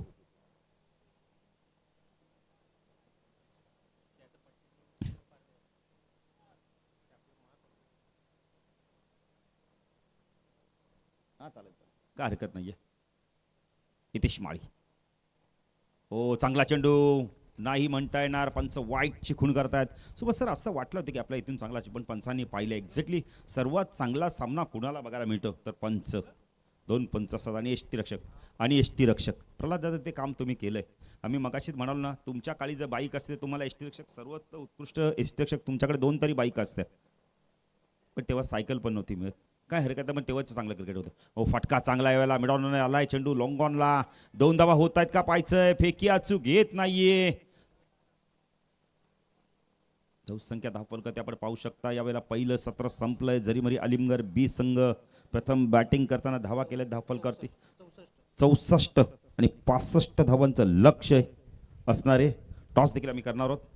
काय हरकत नाहीये. हितेश माळी हो चांगला चेंडू नाही म्हणता येणार. पंच वाईट खूण करतायत. सुभाष सर असं वाटलं होतं की आपल्या इथून चांगला, पण पंचांनी पाहिलं एक्झॅक्टली सर्वात चांगला सामना कुणाला बघायला मिळतो तर पंच. 2 पंच असतात आणि एसटी रक्षक. प्रल्हाद दादा ते काम तुम्ही केलंय. आम्ही मगाशीच म्हणालो ना, तुमच्या काळी जर बाईक असते तुम्हाला एसटी रक्षक, सर्वात उत्कृष्ट एसटी रक्षक तुमच्याकडे 2 तरी बाईक असत्या. पण तेव्हा सायकल पण नव्हती मिळत. काय हरकत आहे, पण तेव्हाच चांगलं क्रिकेट होतं. हो फटका चांगला यावेळेला मिडॉन आलाय. चेंडू लॉंग ऑनला 2 धावा होत आहेत का पाहायचंय. फेकी अचूक येत नाहीये. धावसंख्या धाव फलक आपण पाहू शकता. यावेळेला पहिलं सत्र संपलंय. जरीमरी अलिमगड 20 संघ प्रथम बॅटिंग करताना धावा केल्या. धाव फलकावरती 64 आणि 65 धावांचं लक्ष्य असणारे. टॉस देखील आम्ही करणार आहोत.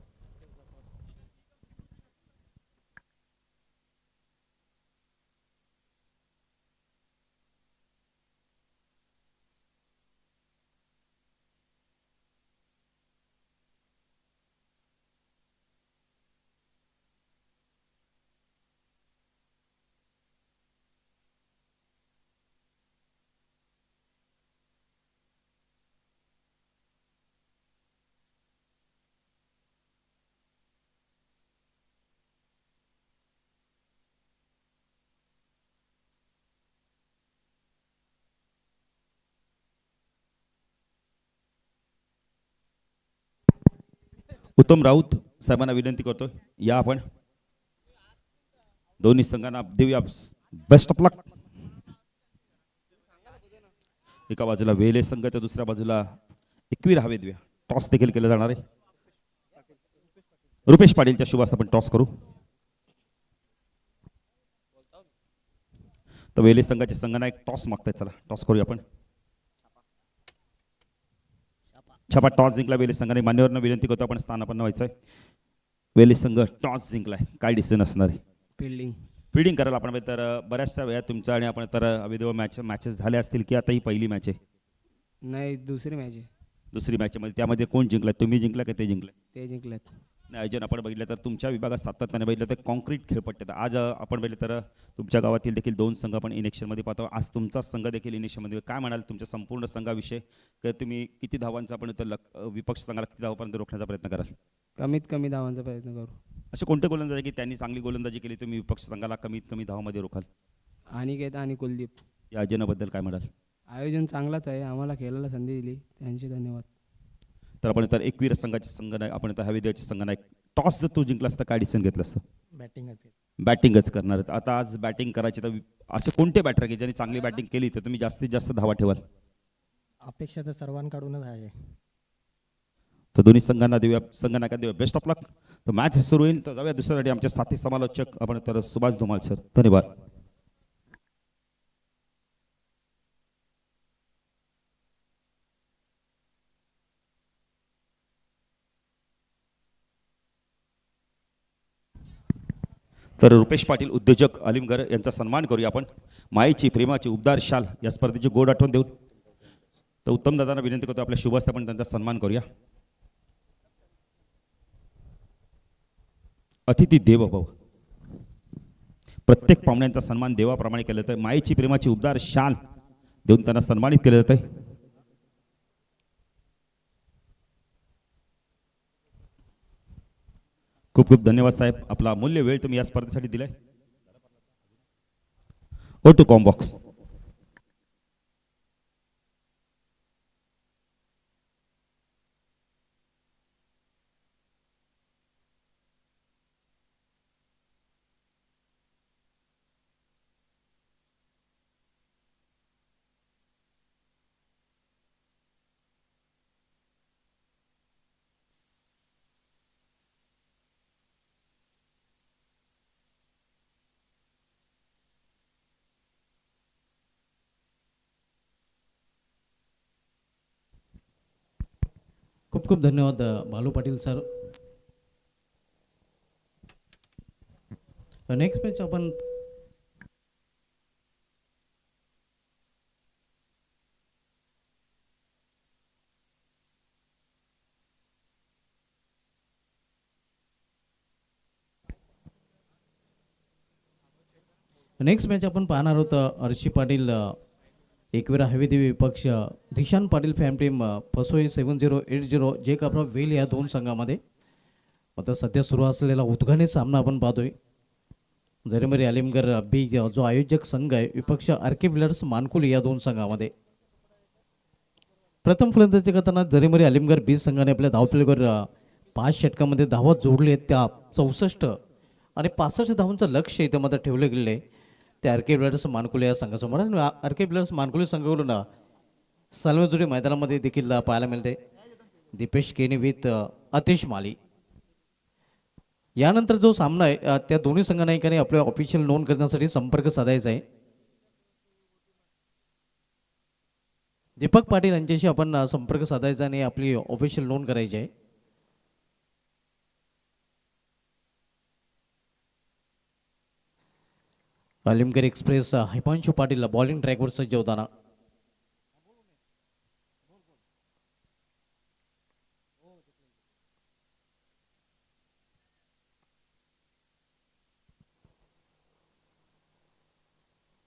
उत्तम राऊत साहेबांना विनंती करतोय, या आपण. दोन्ही संघांना देऊया बेस्ट ऑफ लक. एका बाजूला वेले संघ तर दुसऱ्या बाजूला एकवीर हवे देऊया. टॉस देखील केलं जाणार आहे. रुपेश पाटीलच्या शुभ हस्ते आपण टॉस करू. तर वेले संघाचे संघनायक टॉस मागतायत. चला टॉस करूया आपण. छापा टॉस जिंकला वेले संघाने. मान्यवरांना विनंती करतो आपण स्थानापन्न व्हायचंय. वेले संघ टॉस जिंकलाय. काय डिसिजन असणार आहे? फिल्डिंग करायला आपण. तर बऱ्याचशा वेळा तुमचा आणि आपण तर अविधव मॅचेस झाले असतील की आता ही पहिली मॅच आहे? नाही, दुसरी मॅच आहे. दुसरी मॅच मध्ये त्यामध्ये कोण जिंकलाय? तुम्ही जिंकला की ते जिंकले? ते जिंकलेत. आयोजन आपण बघितलं तर तुमच्या विभागात सातत्याने बघितलं तर कॉन्क्रीट खेळपट्ट्यात आज आपण बघितलं तर तुमच्या गावातील देखील 2 संघ आपण इलेक्शनमध्ये पाहतो. आज तुमचा संघ देखील इलेक्शनमध्ये. काय म्हणाल तुमच्या संपूर्ण संघाविषयी? की तुम्ही किती धावांचा आपण तर विपक्ष संघाला किती धावापर्यंत रोखण्याचा प्रयत्न कराल? कमीत कमी धावांचा प्रयत्न करू. असे कोणते गोलंदाज की त्यांनी चांगली गोलंदाजी केली तुम्ही विपक्ष संघाला कमीत कमी धावामध्ये रोखाल? अनिकेत आणि कुलदीप. या आयोजनाबद्दल काय म्हणाल? आयोजन चांगलाच आहे. आम्हाला खेळायला संधी दिली त्यांचे धन्यवाद. तर आपण तर एकवीर संघाचे संघनायक आपण तर हवेदेवाचे संघनायक. टॉस जर तू जिंकला असता काय डिसिजन घेतलं असतं? बॅटिंगच करणार. आता आज बॅटिंग करायची तर असे कोणते बॅटर की ज्यांनी चांगली बॅटिंग केली तर तुम्ही जास्तीत जास्त धावा ठेवाल? अपेक्षा तर सर्वांकडूनच आहे. तर दोन्ही संघांना देऊया, संघनायका देऊया बेस्ट ऑफ लक. तर मॅच सुरू होईल. तर जाऊया दुसऱ्यासाठी आमचे साथी समालोचक आपण तर सुभाष धुमाल सर. धन्यवाद. तर रुपेश पाटील उद्योजक अलिमगर यांचा सन्मान करूया आपण. मायेची प्रेमाची उबदार शाल या स्पर्धेची गोड आठवण देऊन तर उत्तम दादांना विनंती करतो आपल्या शुभ हस्ते आपण त्यांचा सन्मान करूया. अतिथी देव भव. प्रत्येक पाहुण्यांचा सन्मान देवाप्रमाणे केला जातो. मायेची प्रेमाची उबदार शाल देऊन त्यांना सन्मानित केलं जातंय. खूप खूप धन्यवाद साहेब. आपला अमूल्य वेळ तुम्ही या स्पर्धेसाठी दिलाय. ओ टू कॉम्बॉक्स. खूप खूप धन्यवाद भालू पाटील सर. नेक्स्ट मॅच आपण पाहणार आहोत. अर्शी पाटील एकविरा हवेदेवी विपक्ष दिशान पाटील फॅम टीम फसोई 7080 जे कापरा वेल या 2 संघामध्ये. आता सध्या सुरू असलेला उद्घाटनी सामना आपण पाहतोय. झरीमरी अलिमगर बी जो आयोजक संघ आहे विपक्ष आरके बिल्डर्स मानकुली या 2 संघामध्ये. प्रथम फलंदाजी करताना झरीमरी अलिमगर बी संघाने आपल्या धावफलकावर 5 षटकामध्ये धावा जोडले आहेत. त्या 64 आणि 65 धावांचं लक्ष इथे मात्र ठेवले गेले आहे त्या आरके बिल्डर्स मानकुले या संघासमोर. आरके बिल्डर्स मानकुले संघाकडून सालवेजुडी मैदानामध्ये देखील पाहायला मिळते. दीपेश केनी विथ अतिश माली. यानंतर जो सामना आहे त्या दोन्ही संघनायकांनी आपल्या ऑफिशियल नोंद करण्यासाठी संपर्क साधायचा आहे. दीपक पाटील यांच्याशी आपण संपर्क साधायचा आणि आपली ऑफिशियल नोंद करायची आहे. अलिमगर एक्सप्रेस हिमांशु पाटील बॉलिंग ट्रॅकवर सज्ज होताना.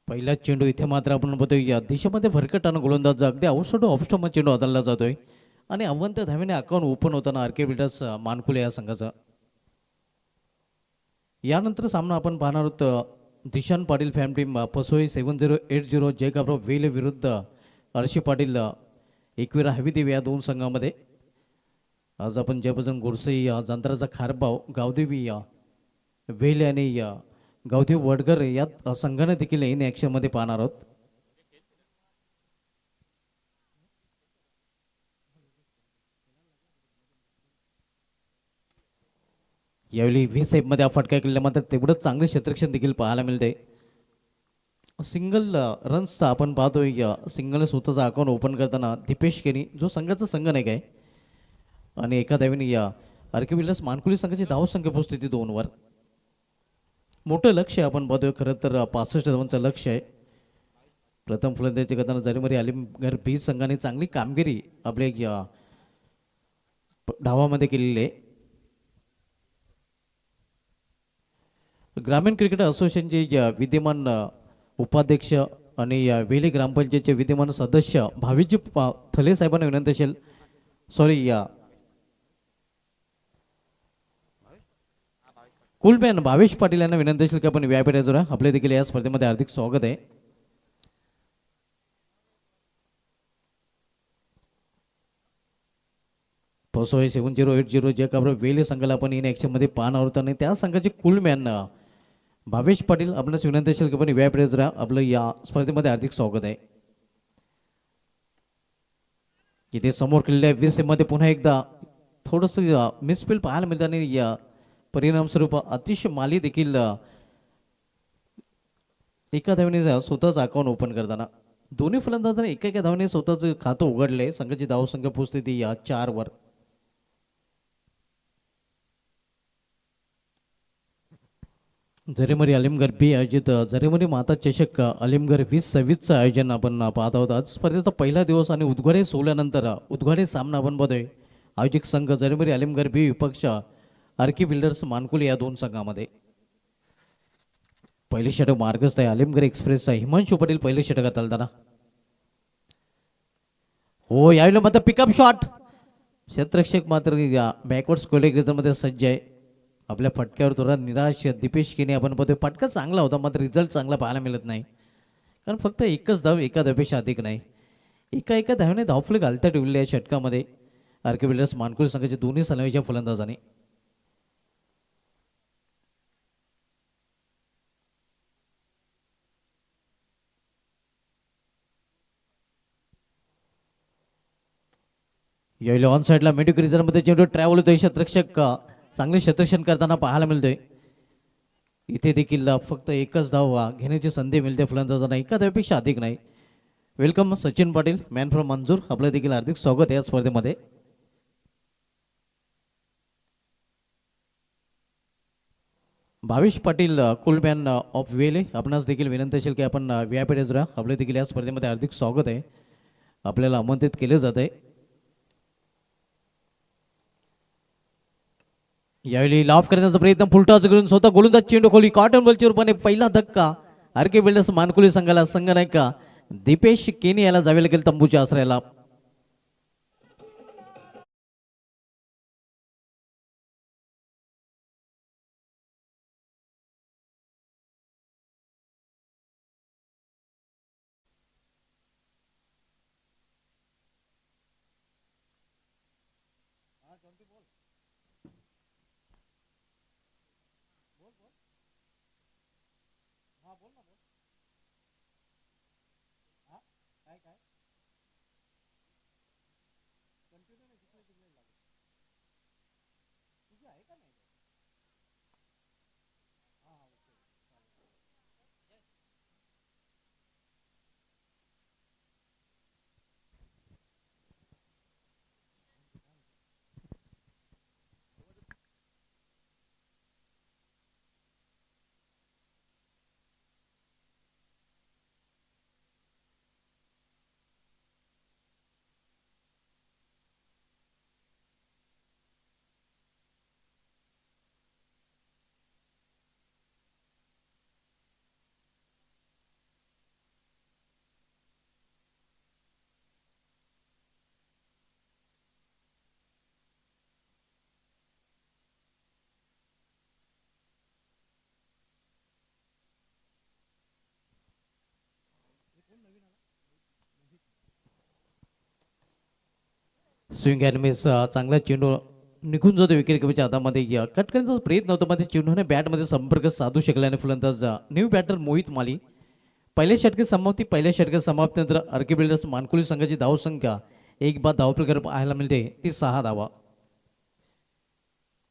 पहिला चेंडू इथे मात्र आपण बघतोय या दिशेमध्ये भरकटानं गोलंदाज अगदी आउटसाइड ऑफस्टॉप चेंडू हाताळला जातोय आणि अवंत धावेने अकाउंट ओपन होताना आरके बिल्डर्स मानकुले या संघाचा. यानंतर सामना आपण पाहणार आहोत. दिशान पाटील फॅम टीम फसोई 7080 जय काबराव वेले विरुद्ध अर्शी पाटील एकविरा हवीदेवी या 2 संघामध्ये. आज आपण जयभजन गोडसे या जंत्राचा खारबाव गावदेवी या वेल आणि या गावदेव वडगर या संघाने देखील इन ॲक्शनमध्ये पाहणार आहोत. यावेळी व्ही सेपमध्ये हा फटका केलेला मात्र तेवढंच चांगले क्षेत्ररक्षण देखील पाहायला मिळते. सिंगल रन्सचा आपण पाहतोय या सिंगल स्वतःचा अकाउंट ओपन करताना दीपेश केनी जो संघाचा संघनायक आहे आणि एका धावेने या आरके बिल्डर्स मानकुली संघाची धावसंख्या पोहोचते ती 2 वर. मोठं लक्ष आहे आपण पाहतोय खरं तर 65 धावांचं लक्ष आहे. प्रथम फलंदाजी करताना जरीमरी आलिमगढ बी संघाने चांगली कामगिरी आपल्या या धावामध्ये केलेली आहे. ग्रामीण क्रिकेट असोसिएशनचे विद्यमान उपाध्यक्ष आणि वेली ग्रामपंचायतचे विद्यमान सदस्य भावीजी थले साहेबांना विनंती असेल सॉरी या कुलबॅन भावेश पाटील यांना विनंती असेल की आपण व्यापारी जोरा आपले देखील या स्पर्धेमध्ये हार्दिक स्वागत आहे. पोसोय 7080 ज्या काबर वेले संघाला आपण इन ॲक्शनमध्ये पाहणार आहोत आणि त्या संघाचे कुलमॅन भावेश पाटील आपणास विनंती असेल की आपण व्यापारी जोरा आपलं या स्पर्धेमध्ये हार्दिक स्वागत आहे. इथे समोर केलेल्या 20 मध्ये पुन्हा एकदा थोडंसं मिसफील पाहायला मिळतं आणि या परिणामस्वरूप अतिशय माली देखील एका धावेने स्वतःच अकाउंट ओपन करताना दोन्ही फलंदाजांनी एका धावेने स्वतःच खातं उघडले. संघाची धावसंख्या पोहोचते ती या 4 वर. जरीमरी आलिमगढ बी आयोजित जरीमरी माता चषक आलिमगढ 2026चं आयोजन आपण पाहत आहोत. आज स्पर्धेचा पहिला दिवस आणि उद्घाडे सोहळ्यानंतर उद्घाडे सामना आपण बघतोय. आयोजक संघ जरीमरी आलिमगढ बी विपक्ष आरकी बिल्डर्स मानकुली या 2 संघामध्ये. पहिले षटक मार्गस्थ आहे आलिमगढ एक्सप्रेसचा हिमांशू पटेल पहिले षटकात आलताना. हो यावेळेला मात्र पिकअप शॉट क्षेत्ररक्षक मात्र बॅकवर्ड स्क्वेअर मध्ये सज्ज आहे. आपल्या फटक्यावर थोडा निराश दीपेश केने आपण पाहतोय. फटका चांगला होता मात्र रिझल्ट चांगला पाहायला मिळत नाही कारण फक्त एकच धाव एका धावेपेक्षा अधिक नाही. एका धावेने धावफलक घालता ठेवलेले आहे षटकामध्ये आरके बिल्डर्स मानकुली संघाचे दोन्ही सलामीच्या फलंदाजांनी. यावेळी ऑन साईडला मेडिक रिझर्व्हमध्ये चेंडू ट्रॅव्हल होतोय. क्षेत्ररक्षक चांगले क्षेत्ररक्षण करताना पाहायला मिळतोय. इथे देखील फक्त एकच धाव घेण्याची संधी मिळते फलंदाजांना एका धावेपेक्षा अधिक नाही. Welcome Sachin Patil man from मंजूर आपलं देखील हार्दिक स्वागत आहे या स्पर्धेमध्ये. भावेश पाटील कुलमॅन ऑफ वेले आपणास देखील विनंती असेल की आपण व्यापारी जोरा आपलं देखील या स्पर्धेमध्ये हार्दिक स्वागत आहे. आपल्याला आमंत्रित केले जात आहे. यावेळी लाफ करण्याचा प्रयत्न फुलटॉस करून स्वतः गोलंदाज चेंडू खोली कॉटन बॉलच्या रूपाने पहिला धक्का आरके बिल्डर्स मानकुली संघाला संघनायक दीपेश केनी याला जावे लागेल तंबूच्या आश्रयाला. स्विंग अँड मिस चांगला चेंडू निघून जातो विकेट कमीच्या हातामध्ये कट करण्याचा प्रयत्न होता मध्ये चिन्हाने बॅटमध्ये संपर्क साधू शकला आणि फलंदाज न्यू बॅटर मोहित माली पहिल्या षटकी समाप्तीनंतर आरके बिल्डर्स मानकुली संघाची धावसंख्या एक बाद धावप्रकार पाहायला मिळते ती 6 धावा.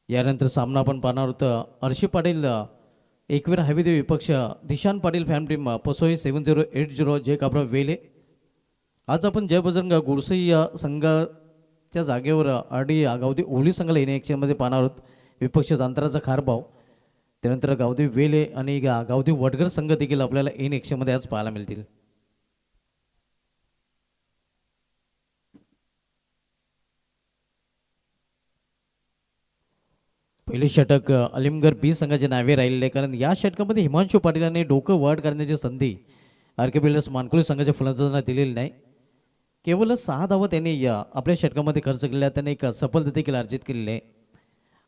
यानंतर सामना आपण पाहणार होतं हर्षी पाटील एकवीर हवीदेव विपक्ष दिशान पाटील फॅन टीम पसोई 7080 जय काबराव वेले. आज आपण जय बजरंग गुडसे या संघाच्या जागेवर आरडी गावदी ओली संघाला येणे ॲक्शनमध्ये पाहणार आहोत. विपक्ष अंतराचा खारभाव त्यानंतर गावदी वेले आणि गावदी वडगर संघ देखील आपल्याला इन ॲक्शनमध्ये आज पाहायला मिळतील. पहिले षटक अलिमगड बी संघाच्या नावे राहिलेले कारण या षटकामध्ये हिमांशू पाटील यांनी डोकं वर करण्याची संधी आरके बिल्डर्स मानकुली संघाच्या फलंदाजांना दिलेली नाही. केवळ 6 धावा त्यांनी आपल्या षटकामध्ये खर्च केलेल्या त्यांनी एक सफलता देखील अर्जित केलेली आहे.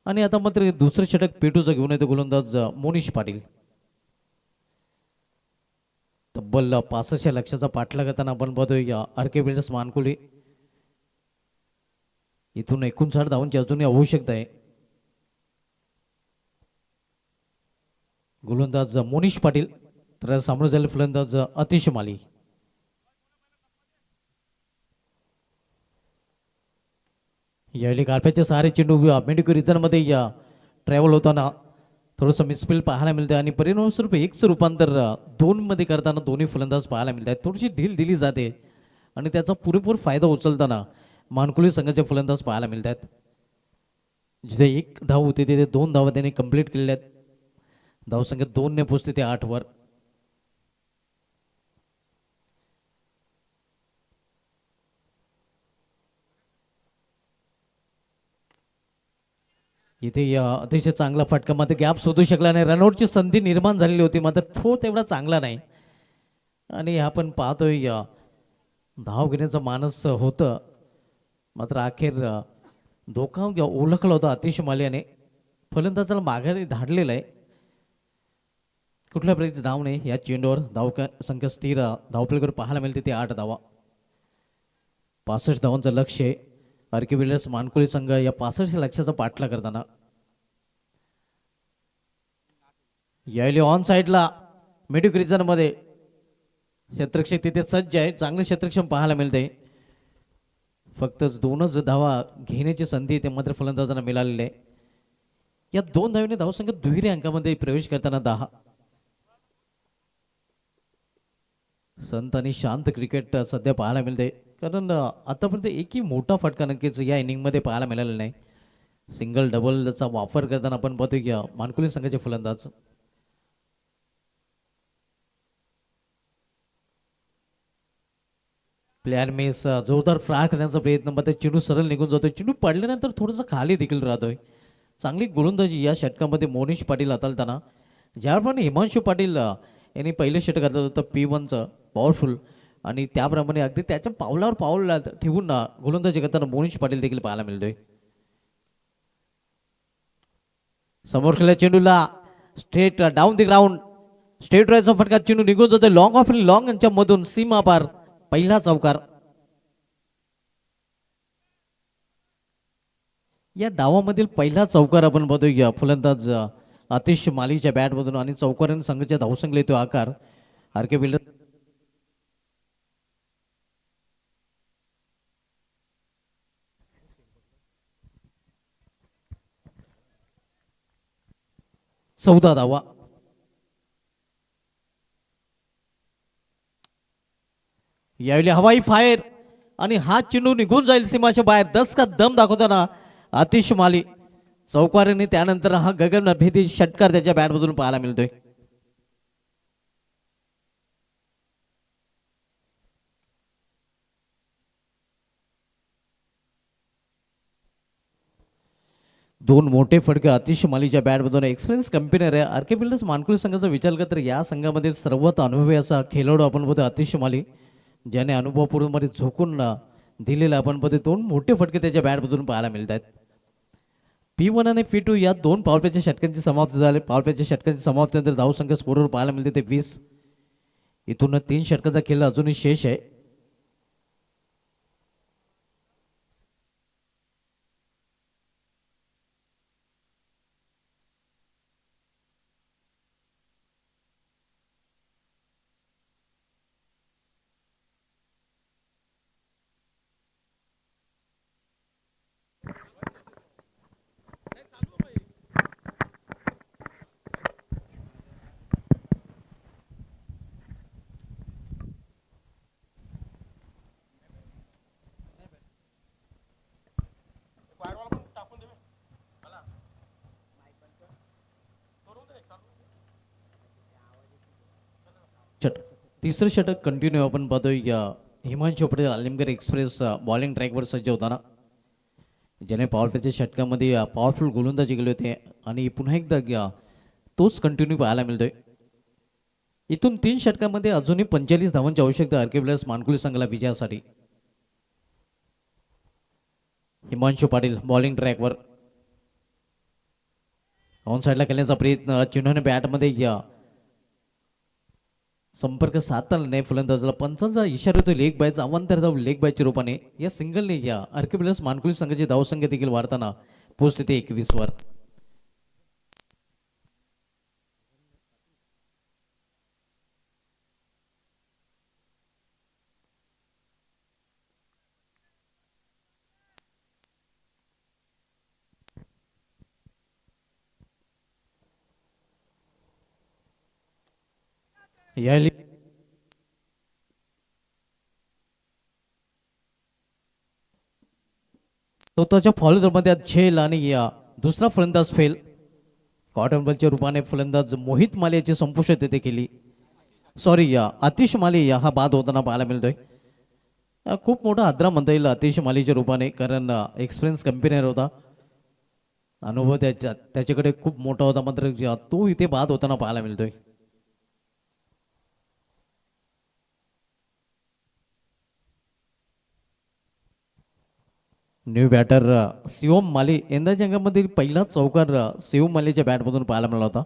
आणि आता मात्र दुसरं षटक पेटूचं घेऊन येतो गोलंदाज मोनिश पाटील. तब्बल 65 लक्षाचा पाठलाग करताना आपण पाहतोय आरके बिल्डर्स मानकुली इथून 59 धावांची अजूनही आवश्यकता आहे. गोलंदाज मोनिश पाटील तर सामोरे झाले फलंदाज अतिश माली. यावेळी गारप्याचे सहारे चेंडू मेडिकल रिझनमध्ये ट्रॅव्हल होताना थोडंसं मिसफील्ड पाहायला मिळतं आणि परिणामस्वरूप एकचं रूपांतर 2 मध्ये करताना दोन्ही फलंदाज पाहायला मिळतात. थोडीशी ढील दिली जाते आणि त्याचा पुरेपूर फायदा उचलताना मानकुली संघाचे फलंदाज पाहायला मिळतात. जिथे 1 धाव होते तिथे 2 धावा त्यांनी कंप्लीट केलेल्या आहेत. धावसंख्या 2 ने पोचते ते 8 वर. इथे अतिशय चांगला फटका मात्र गॅप शोधू शकला नाही. रनआउटची संधी निर्माण झालेली होती मात्र तो तेवढा चांगला नाही आणि आपण पाहतोय धाव घेण्याचं मानस होतं मात्र अखेर धोका ओळखला होता अतिश मालियाने. फलंदाजाला माघारी धाडलेला आहे. कुठल्या प्रकारची धाव नाही या चेंडूवर. धाव संख्या स्थिर धावपलीकडे पाहायला मिळते ते 8 धावा. 65 धावांचं लक्ष आहे. आरके बिल्डर्स मानकुली संघ या 65 लक्षाचा पाठला करताना यावेळी ऑन साईडला मिड मध्ये क्षेत्रक्षक तिथे सज्ज आहे. चांगले क्षेत्रक्षम पाहायला मिळते. फक्त 2च धावा घेण्याची संधी ते मात्र फलंदाजांना मिळालेली आहे. या 2 धावेने धावसंख्या दुहेरी अंकामध्ये प्रवेश करताना 10. संत आणि शांत क्रिकेट सध्या पाहायला मिळते कारण आतापर्यंत एकही मोठा फटका नक्कीच या इनिंगमध्ये पाहायला मिळालेला नाही. सिंगल डबलचा वापर करताना आपण पाहतोय की मानकुली संघाचे फलंदाज प्लेअर मेस जोरदार फ्राय करण्याचा प्रयत्न मात्र चेंडू सरळ निघून जातोय. चेंडू पडल्यानंतर थोडंसं खाली देखील राहतोय. चांगली गोलंदाजी या षटकामध्ये मोनिश पाटील हाताळताना ज्याप्रमाणे हिमांशू पाटील यांनी पहिलं षटक घातलं होतं P1चं पॉवरफुल आणि त्याप्रमाणे अगदी त्याच्या पावलावर पाऊल ठेवून गोलंदाजी करताना मोनिश पाटील देखील पाहायला मिळतोय. समोर खेळल्या चेंडूला straight down the ground straight ड्राईव्हचा फटका. चेंडू निघून जातोय लॉंग ऑफ लॉंग यांच्या मधून सीमा पार. पहिला चौकार. या डावामधील पहिला चौकार आपण बघतोय फलंदाज आतिश मालीच्या बॅटमधून आणि चौकाराने संघाच्या धावसंख्येला येतो आकार. आरके बिल्डर चौदा धावा. यावेळी हवाई फायर आणि हा चेंडू निघून जाईल सीमाच्या बाहेर. 10 का दम दाखवताना आतिश माली चौकाराने त्यानंतर हा गगनभेदी षटकार त्याच्या बॅटमधून पाहायला मिळतोय. दोन मोठे फटके आतिश मालीच्या बॅटमधून. एक्सपिरियन्स कंपेनर आहे आरके बिल्डर्स मानकुली संघाचा विचार केला तर या संघामध्ये सर्वात अनुभवी असा खेळाडू आपण बघतो आतिश माली ज्याने अनुभवपूर्णमध्ये झोकून दिलेला आपण बघतो. 2 मोठे फटके त्याच्या बॅटमधून पाहायला मिळतात. P1 आणि P2 या 2 पॉवरप्लेच्या षटकांची समाप्ती झाली. पॉवरप्लेच्या षटकांची समाप्तीनंतर धावसंख्या स्कोरवर पाहायला मिळते ते 20. इथून 3 षटकांचा खेळ अजूनही शेष आहे. तिसरं षटक कंटिन्यू आपण पाहतोय हिमांशू पटेल आलिमगड एक्सप्रेस बॉलिंग ट्रॅकवर सज्ज होताना, ज्याने पॉवरफुलच्या षटकामध्ये पॉवरफुल गोलंदाजी केले होते आणि पुन्हा एकदा तोच कंटिन्यू पाहायला मिळतोय. इथून 3 षटकामध्ये अजूनही 45 धावांची आवश्यकता आर के प्लेयर्स मानकुली संघाला विजयासाठी. हिमांशू पाटील बॉलिंग ट्रॅकवर ऑन साईडला खेळण्याचा प्रयत्न, चिन्हाने बॅटमध्ये संपर्क साधताना नाही फलंदाजाला पंचांचा इशारा होतो लेग बायचा अवांतर धाव लेग बायच्या रूपाने. या सिंगलने आर के प्लेयर्स मानकुली संघाची धावसंख्या देखील वाढताना पोहोचते ते 21 वर. यायली स्वतःच्या फॉलोमध्ये झेल आणि दुसरा फलंदाज फेल. कॉटन बॉलच्या रूपाने फलंदाज मोहित माले याची संपुष्ट तिथे केली. सॉरी आतिश माले हा बाद होताना पाहायला मिळतोय. खूप मोठा आदरा म्हणता येईल आतिश मालेच्या रूपाने, कारण एक्सपिरियन्स कम्पेनियर होता, अनुभव त्याच्याकडे खूप मोठा होता, मात्र तो इथे बाद होताना पाहायला मिळतोय. न्यू बॅटर शिवम माली. यंदाच्या अंकामधील पहिला चौकार शिवम मालेच्या बॅटमधून पाहायला मिळाला होता.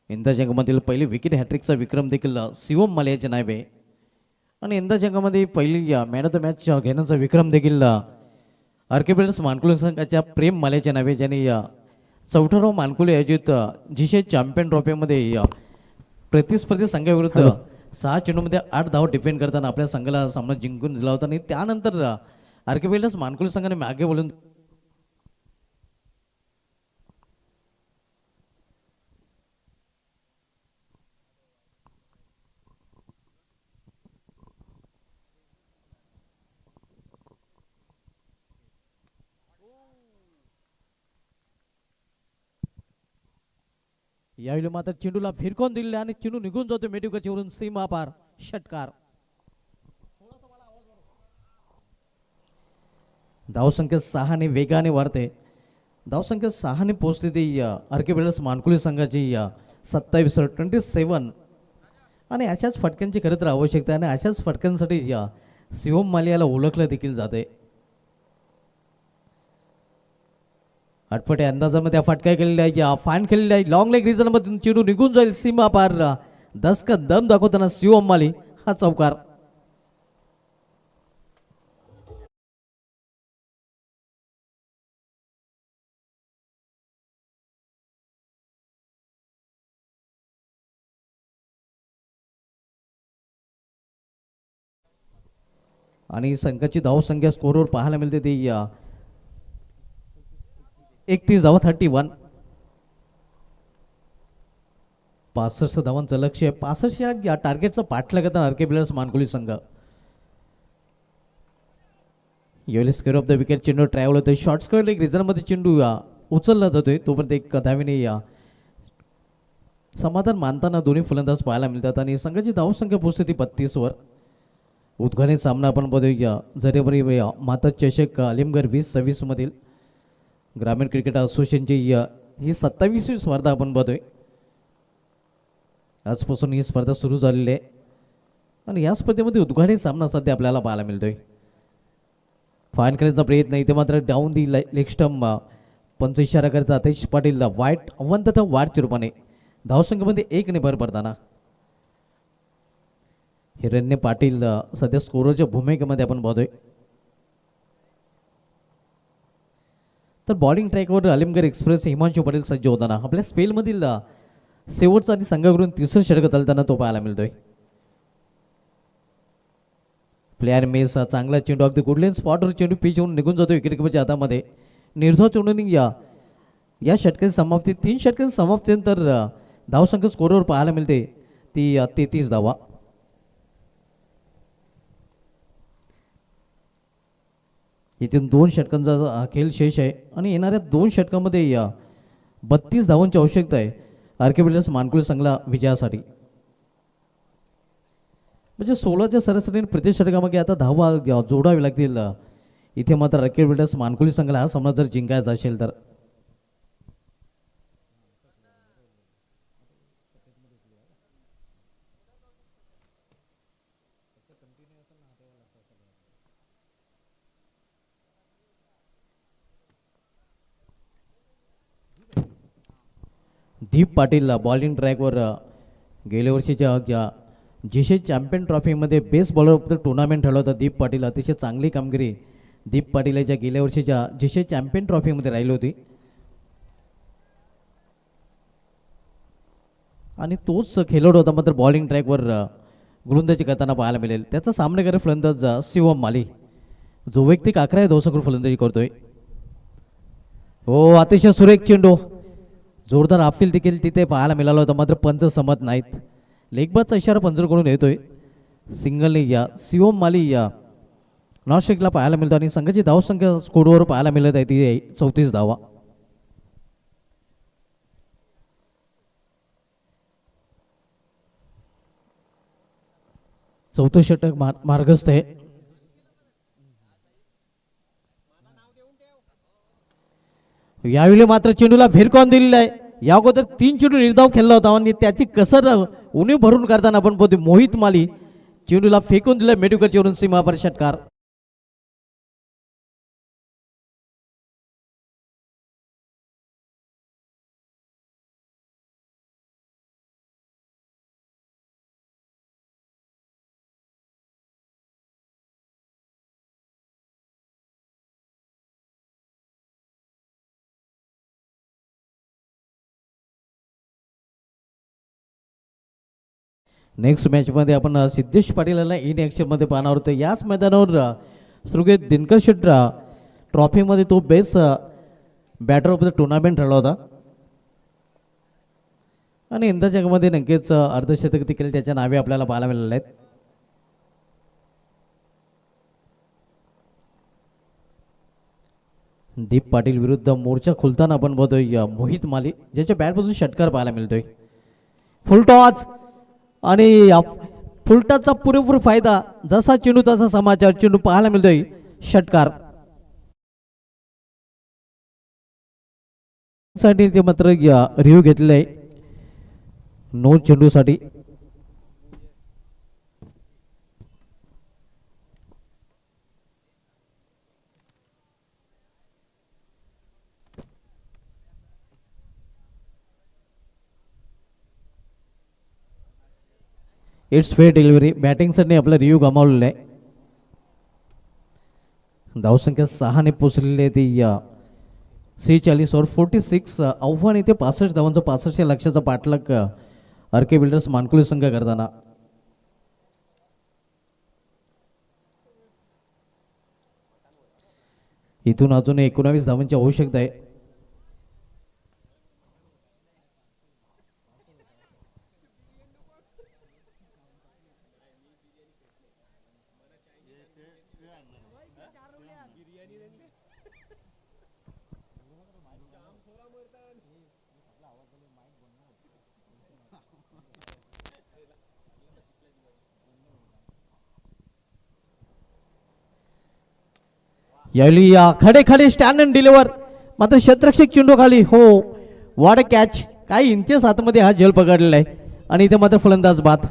यंदाच्या अंकामधील पहिली विकेट हॅट्रिकचा विक्रम देखील शिवम माले याच्या नावे. आणि यंदाच्या अंकामध्ये पहिली मॅन ऑफ द मॅच घेण्याचा विक्रम देखील आर के प्लेयर्स मानकुले संघाच्या प्रेम मालेच्या नावे, ज्याने 14वा मानकुले आयोजित जीशे चॅम्पियन ट्रॉफीमध्ये प्रतिस्पर्धी संघाविरुद्ध 6 चेंडूमध्ये 8 धावा डिफेंड करताना आपल्या संघाला सामना जिंकून दिला होता. आणि त्यानंतर आर के प्लेयर्स मानकुले संघाने मागे बोलून यावेळी मात्र चेंडूला फिरकून दिले आणि चेंडू निघून जातो मेडिकलच्यावरून सीमा पार. षटकार. धावसंख्या 6 ने वेगाने वाढते. धावसंख्या 6 ने पोहोचते ती आर के प्लेयर्स मानकुले संघाची 27 आणि अशाच फटक्यांची खरं तर आवश्यकता आहे आणि अशाच फटक्यांसाठी शिवम मालियाला ओळखलं देखील जाते. आठपट्या अंदाजामध्ये फटका केलेला आहे, फाईन केलेला आहे, लॉंग लेग रिझन मधून चेंडू निघून जाईल सीमा पार. दसका दम दाखवताना शिवम माली हा चौकार. आणि संघाची धावसंख्या स्कोरवर पाहायला मिळते ती 31 धावा 31. 65 धावांचं लक्ष आहे. 65 या टार्गेटचा पाठलाग करताना आर के प्लेयर्स मानकुली संघ. यावेळी स्क्वेअर ऑफ द विकेट चेंडू ट्रॅव्हल होतोय. शॉर्ट स्क्वेअर लेग रिझनमध्ये चेंडू उचलला जातोय. तोपर्यंत एक धावीने समाधान मानताना दोन्ही फलंदाज पाहायला मिळतात आणि संघाची धावसंख्या पोहोचते ती 32 वर. उद्घाटन सामना आपण बघूया जरेबरी माता चषक आलिमगड 2026 मधील ग्रामीण क्रिकेट असोसिएशनची ही 27वी स्पर्धा आपण बघतोय. आजपासून ही स्पर्धा सुरू झालेली आहे आणि या स्पर्धेमध्ये उद्घाटन सामना सध्या आपल्याला पाहायला मिळतोय. फाईन करण्याचा प्रयत्न इथे मात्र डाऊन दी लेग स्टंप पंच इशारा करता आतिश पाटील वाईट अवंतता वाढच्या रूपाने धावसंख्येमध्ये 1 ने भर पडताना हिरण्य पाटील सध्या स्कोरच्या भूमिकेमध्ये आपण बघतोय. तर बॉलिंग ट्रॅकवर आलिमगड एक्सप्रेस हिमांशू पाटील सज्ज होताना आपल्या स्पेलमधील शेवटचा आणि संघाकडून तिसरं षटक चालताना तो पाहायला मिळतोय. प्लेयर मेस चांगला चेंडू अगदी गुडलेन स्पॉटवर चेंडू पिच होऊन निघून जातो विकेट किपरच्या हातामध्ये. निर्धाव चेंडूने या षटकाची समाप्ती 3 षटकांची समाप्तीनंतर धावसंख्या स्कोरवर पाहायला मिळते ती 33 धावा. इथून 2 षटकांचा खेळ शेष आहे आणि येणाऱ्या 2 षटकांमध्ये 32 धावांची आवश्यकता आहे आर के प्लेयर्स मानकुले संघाला विजयासाठी. म्हणजे 16च्या सरासरीने प्रति षटकामागे आता धावा जोडावी लागतील. इथे मात्र रकेट बिल्डर्स मानकुली संघाला हा सामना जर जिंकायचा असेल तर. दीप पाटील बॉलिंग ट्रॅकवर गेल्या वर्षीच्या जेशे चॅम्पियन ट्रॉफीमध्ये best bowler of the tournament ठरलं होतं. दीप पाटील अतिशय चांगली कामगिरी दीप पाटील याच्या गेल्या वर्षीच्या जेशे चॅम्पियन ट्रॉफीमध्ये राहिली होती. आणि तोच खेळाडू होता मात्र बॉलिंग ट्रॅकवर गोलंदाजी करताना पाहायला मिळेल. त्याचा सामनेकरी फलंदाज शिवम माली, जो वैयक्तिक 11 धावसंख्येवर फलंदाजी करतोय. हो, अतिशय सुरेख चेंडू, जोरदार अपफील देखील तिथे पाहायला मिळाला होता मात्र पंच समत नाहीत. लेगबाजचा इशारा पंचरकडून येतोय. सिंगलने या शिवम माली या नॉस्ट्रिकला पाहायला मिळतो आणि संघाची धावसंख्या स्कोरवर पाहायला मिळत आहे ती 34 धावा. चौथं षटक मार्गस्थ आहे. यावेळी मात्र चेंडूला भिरकावून दिलेला आहे. या अगोदर 3 चेंडू निर्धाव खेळला होता आणि त्याची कसर उणीव भरून करताना आपण पोहोचतो. मोहित माली चेंडूला फेकून दिलं मेडुकरच्या वरून सीमापर षटकार. नेक्स्ट मॅचमध्ये आपण सिद्धेश पाटील याला इन ॲक्शनमध्ये पाहणार होतो. याच मैदानावर श्रुगेत दिनकर शेट ट्रॉफीमध्ये तो best batter of the tournament ठरला होता आणि यंदा जगामध्ये नक्कीच अर्धशतक देखील त्याच्या नावे आपल्याला पाहायला मिळाले आहेत. दीप पाटील विरुद्ध मोर्चा खुलताना आपण बघतोय मोहित माली, ज्याच्या बॅटमधून षटकार पाहायला मिळतोय. फुल टॉच आणि फुलटाचा पुरेपूर फायदा, जसा चेंडू तसा समाचार, चेंडू पाहायला मिळतोय षटकार साठी. ते मात्र रिव्ह्यू घेतलेला आहे नो चेंडू साठी. It's fair delivery. बॅटिंगसाठी आपला रिव्ह्यू गमावलेला आहे. धावसंख्या 6 पोचलेली आहे ती 46 ओव्हर 46. आव्हान इथे 65 धावांचं 65 लक्षाचा पाठलाग आरके बिल्डर्स मानकुली संघ करताना. इथून अजून 19 धावांची आवश्यकता आहे. यावेळी खडे खडे स्टँड अँड डिलिव्हर, मात्र शतरक्षक चेंडू खाली. हो, वॉट अ कॅच. काही इंचेस आतमध्ये हा झेल पकडलेला आहे आणि इथे मात्र फलंदाज बाद.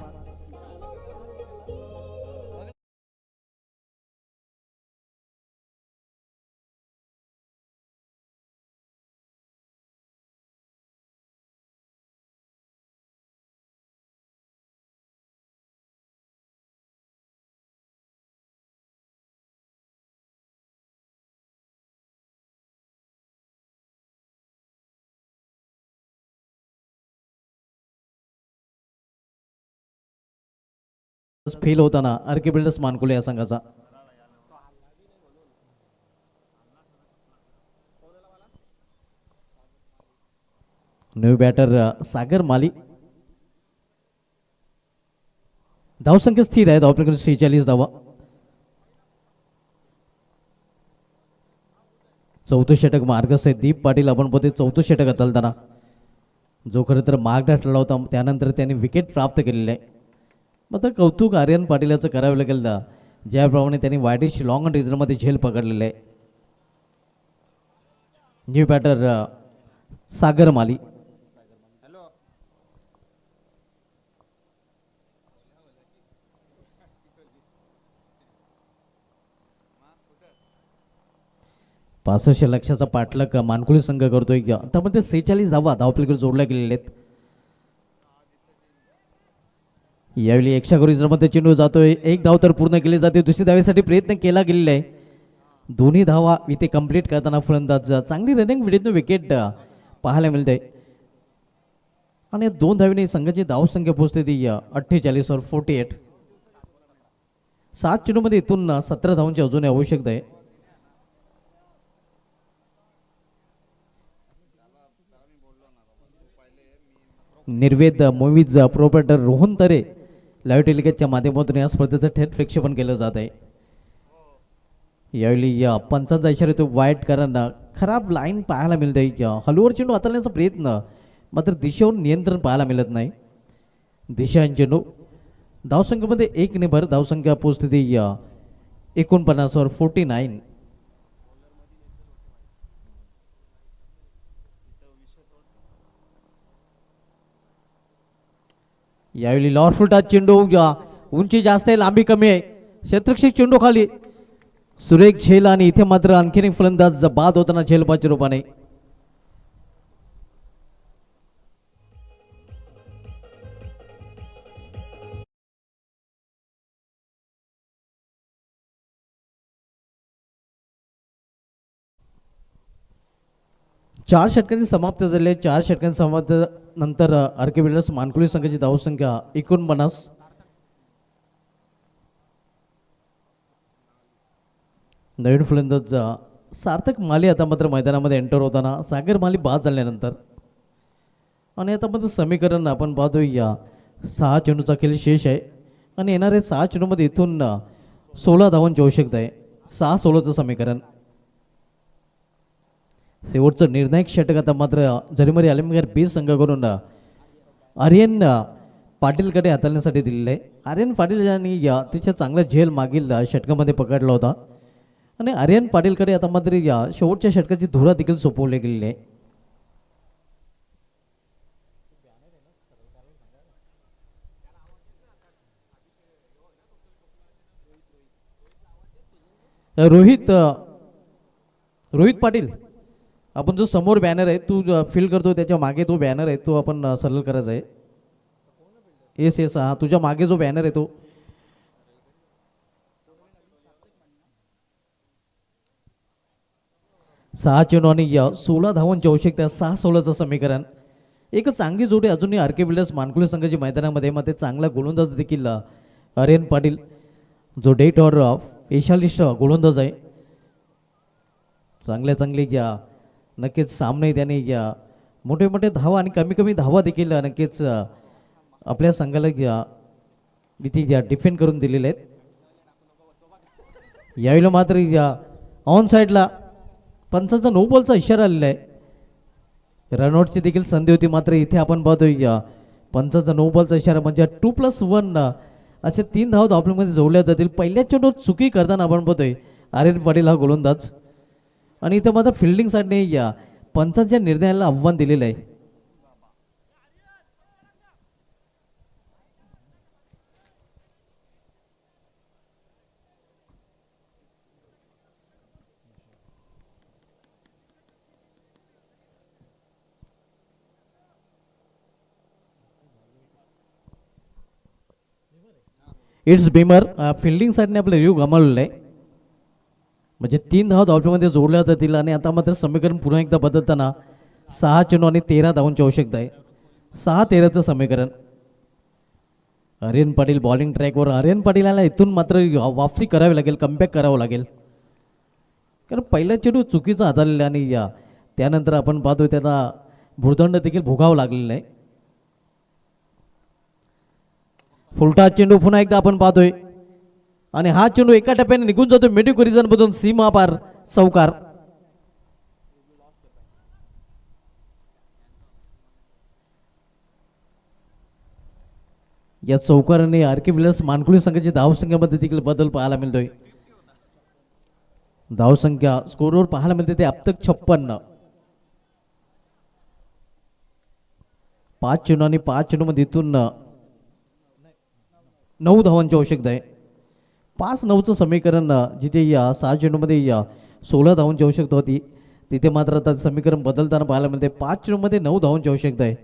फेल होताना आरके बिल्डर्स मानकुले या संघाचा. न्यू बॅटर सागर माली. धावसंख्या स्थिर आहे, धावपैकी 46 धावा. चौथं षटक मार्गस्थ आहे. दीप पाटील आपण बोलते चौथं षटक हाताळताना, जो खरं तर मार्ग ठरला होता, त्यानंतर त्यांनी विकेट प्राप्त केलेला आहे. मात्र कौतुक आर्यन पाटील याचं करावं लागेल ना, ज्याप्रमाणे त्यांनी वाईटिश लॉंग रिझनमध्ये झेल पकडलेलं आहे. न्यू बॅटर सागर माली. पासष्ट लक्षाचा पाठलाग मानकुली संघ करतोय. त्यामध्ये 46 धावा धावपलीकडे जोडल्या गेलेल्या आहेत. यावेळी मध्ये चेंडू जातोय. एक धाव तर पूर्ण केली जाते. दुसरी धावेसाठी प्रयत्न केला गेलेला आहे. दोन्ही धावा इथे कंप्लीट करताना फलंदाज चांगली रनिंग विकेट विकेट पाहायला मिळते. आणि 2 धावेने संघाची धावसंख्या पोहोचते ती 48 वर 48. 7 चेंडूमध्ये इथून 17 धावांची अजूनही आवश्यकता आहे. निर्वेद मूवीज प्रोप्रायटर रोहन तरे लाईव्ह टेलिकास्टच्या माध्यमातून या स्पर्धेचं थेट प्रक्षेपण केलं जात आहे. यावेळी या पंचांचा इशारा तो वाईट कारण खराब लाईन पाहायला मिळते. हलूवर चेंडू हाताळण्याचा प्रयत्न मात्र दिशेवर नियंत्रण पाहायला मिळत नाही. दिशा चेंडू धावसंख्येमध्ये 1 ने भर धावसंख्या पोहोचते ती 49 वर 49. यावेळी लॉर फुलटा चेंडू उंची जास्त आहे, लांबी कमी आहे. क्षेत्ररक्षक चेंडू खाली सुरेख झेल आणि इथे मात्र आणखीन एक फलंदाज बाद होताना झेलबाच्या रूपाने. चार षटकांची समाप्त झाले. 4 षटकांची समाप्त नंतर आरके बिल्डर्स मानकुली संघाची धावसंख्या 49. नवीन फलंदाज सार्थक माली आता मात्र मैदानामध्ये एंटर होताना सागर माली बाद झाल्यानंतर. आणि आता मात्र समीकरण आपण पाहतोय 6 चेंडूचा खेळ शेष आहे आणि येणारे 6 चेंडूमध्ये इथून 16 धावांची आवश्यकता आहे. 6-16चं समीकरण. शेवटचं निर्णायक षटक आता मात्र झरीमरी आलमगीर बी संघाकडून आर्यन पाटीलकडे हाताळण्यासाठी दिलेलं आहे. आर्यन पाटील यांनी अतिशय चांगला झेल मागील षटकामध्ये पकडला होता आणि आर्यन पाटीलकडे आता मात्र या शेवटच्या षटकाची धुरा देखील सोपवली गेलेली आहे. रोहित पाटील, आपण जो समोर बॅनर आहे तू फिल करतो त्याच्या मागे तो बॅनर आहे तो आपण सरळ करायचा आहे. येस येस हा तुझ्या मागे जो बॅनर आहे तो. सहा चेंडू आणि 16 धावांची आवश्यकता. 6-16चं समीकरण. एक चांगली जोडी अजूनही आरके बिल्डर्स मानकुली संघाची मैदानामध्ये मध्ये चांगला गोलंदाज देखील आर्यन पाटील जो डेट और स्पेशालिस्ट गोलंदाज आहे. चांगले नक्कीच सामने त्याने मोठे मोठे धावा आणि कमी कमी धावा देखील नक्कीच आपल्या संघाला इथे डिफेंड करून दिलेले आहेत. यावेळेला मात्र ऑन साईडला पंचाचा 9 बॉलचा इशारा आलेला आहे. रनआउटची देखील संधी होती मात्र इथे आपण पाहतोय पंचाचा 9 बॉलचा इशारा म्हणजे 2+1 असे 3 धावा धावपलीमध्ये जोडल्या जातील. पहिल्या चेंडूत चुकी करताना आपण पाहतोय आर्यन पाटील हा गोलंदाज आणि इथे मात्र फिल्डिंगसाठी पंचांच्या निर्णयाला आव्हान दिलेलं आहे. इट्स बीमर फिल्डिंगसाठी आपलं रिव्ह्यू गमावलेलं आहे म्हणजे 3 धावा धावपलीमध्ये जोडल्या जातील आणि आता मात्र समीकरण पुन्हा एकदा बदलताना 6 चेंडू आणि 13 धावांची आवश्यकता आहे. 6-13चं समीकरण. आर्यन पाटील बॉलिंग ट्रॅकवर. आर्यन पाटील याला इथून मात्र वापसी करावी लागेल, कमबॅक करावं लागेल कारण पहिला चेंडू चुकीचा हाताळलेला आणि त्यानंतर आपण पाहतोय त्याला भुर्दंड देखील भोगावं लागलेलं आहे. फुलटा चेंडू पुन्हा एकदा आपण पाहतोय आणि हा चेंडू एका टप्प्याने निघून जातो मिडिक रिजन मधून सीमा पार चौकार. या चौकाराने आर के बिल्डर्स मानकुली संघाची धावसंख्येमध्ये देखील बदल पाहायला मिळतोय. धावसंख्या स्कोरवर पाहायला मिळते ते अब तक 56. 5 चेंडू आणि 5 चेंडूमध्ये इथून 9 धावांची आवश्यकता आहे. 5-9चं समीकरण जिथे या 6 चेंडूमध्ये 16 धावांची आवश्यकता होती तिथे मात्र आता समीकरण बदलताना पाहायला मिळते. 5 चेंडूमध्ये 9 धावांची आवश्यकता आहे.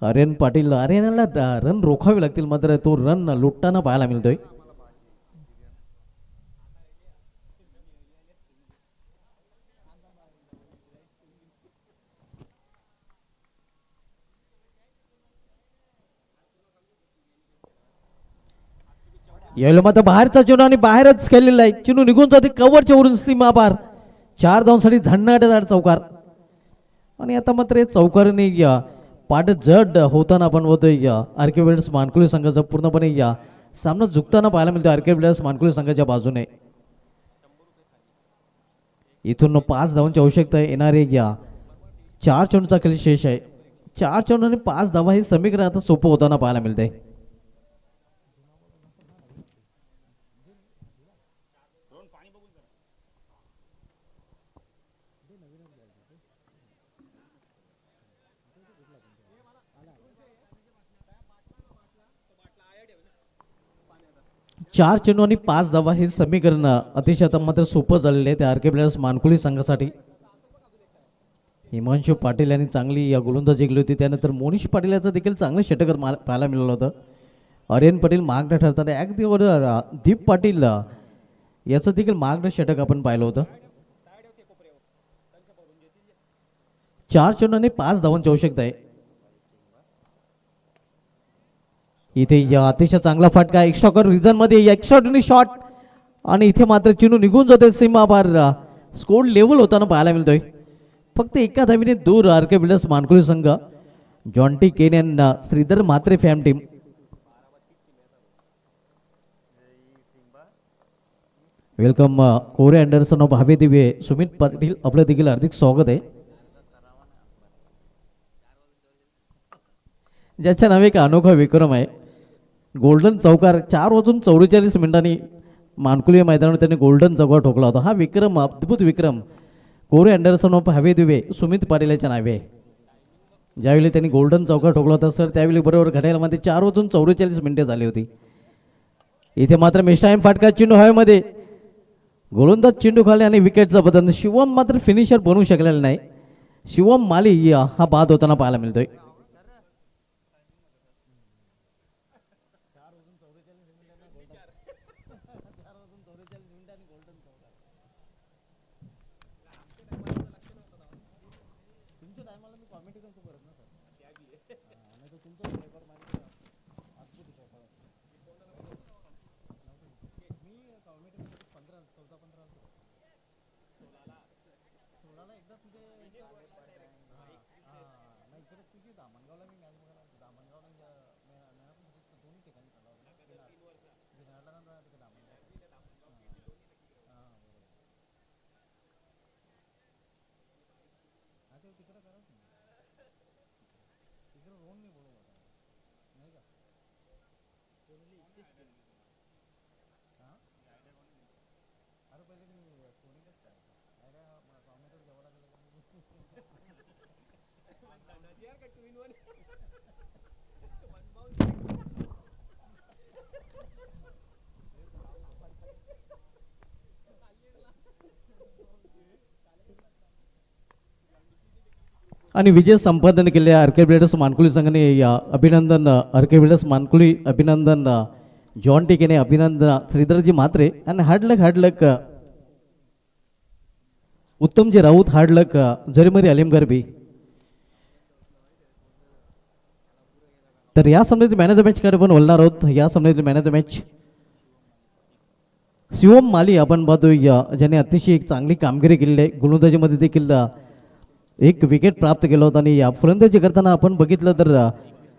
आर्यन पाटील आर्यनला रन रोखावे लागतील मात्र तो रन लुटताना पाहायला मिळतोय. यावेळेला मात्र बाहेरचा चेंडू आणि बाहेरच खेळलेला आहे. चेंडू निघून जाते कव्हरच्या वरून सीमा पार. 4 धावांसाठी झण्णाट चौकार आणि आता मात्र हे चौकाराने पाठ जड होताना आपण बघतोय आर के बिल्डर्स मानकुली संघाचा पूर्णपणे सामना झुकताना पाहायला मिळतो आर के बिल्डर्स मानकुली संघाच्या बाजूने. इथून 5 धावांची आवश्यकता आहे. येणारे 4 चेंडूचा खेळ शेष आहे. 4 चेंडू आणि 5 धावा हे समीकरण आता सोपं होताना पाहायला मिळतंय. चार चेंडू आणि 5 धावा हे समीकरण अतिशय आता मात्र सोपं झालेले आहे त्या आर के बिल्डर्स मानकुली संघासाठी. हिमांशू पाटील यांनी चांगली गोलंदाजी केली होती. त्यानंतर मोनिश पाटील याचं देखील चांगलं षटक पाहायला मिळालं होतं. आर्यन पाटील मागणं ठरताना अगदी दीप पाटील याचं देखील मागणं षटक आपण पाहिलं होतं. 4 चेंडू आणि 5 धावांची आवश्यकता आहे. इथे अतिशय चांगला फटका एक्स्ट्रा रिझन मध्ये एक्स्ट्रा शॉट आणि इथे मात्र चेंडू निघून जातोय सीमा पार. स्कोर लेवल होताना पाहायला मिळतोय. फक्त एका धावीने दूर आर के बिल्डर्स मानकुली संघ. जॉन्टी केन यांना श्रीधर म्हात्रे फॅम team. Welcome Corey Anderson of Bhave Dive Sumit Patil आपलं देखील हार्दिक स्वागत आहे. ज्याच्या नावे एक अनोखा विक्रम आहे. गोल्डन चौकार 4:44 मानकुली मैदानावर त्यांनी गोल्डन चौकार ठोकला होता. हा विक्रम अद्भुत विक्रम कोरे अँडरसन ऑफ हवे दिवे सुमित पाटील याच्या नावे आहे. ज्यावेळी त्यांनी गोल्डन चौकार ठोकला होता सर त्यावेळी बरोबर घड्याळामध्ये 4:44 झाली होती. इथे मात्र मिस्टाईम फाटका चेंडू हवेमध्ये गोलंदाज चेंडू खाली आणि विकेटचा बदल. शिवम मात्र फिनिशर बनवू शकलेला नाही. शिवम माली हा बाद होताना पाहायला मिळतोय. आणि विजय संपादन केले आर के बिल्डर्स मानकुली संघाने अभिनंदन आर के बिल्डर्स मानकुली अभिनंदन जॉन टिकेने अभिनंदन श्रीधरजी म्हात्रे आणि हार्डलक उत्तमजी राऊत हार्डलक जरीमरी अलीमगर बी. तर या सामन्यातील मॅन ऑफ द मॅच कडे पण बोलणार आहोत. या सामन्यातील man of the match Shivam Mali आपण पाहतोय ज्याने अतिशय एक चांगली कामगिरी केलेली आहे. गोलंदाजीमध्ये देखील एक विकेट प्राप्त केलं होतं आणि या फलंदाजी करताना आपण बघितलं तर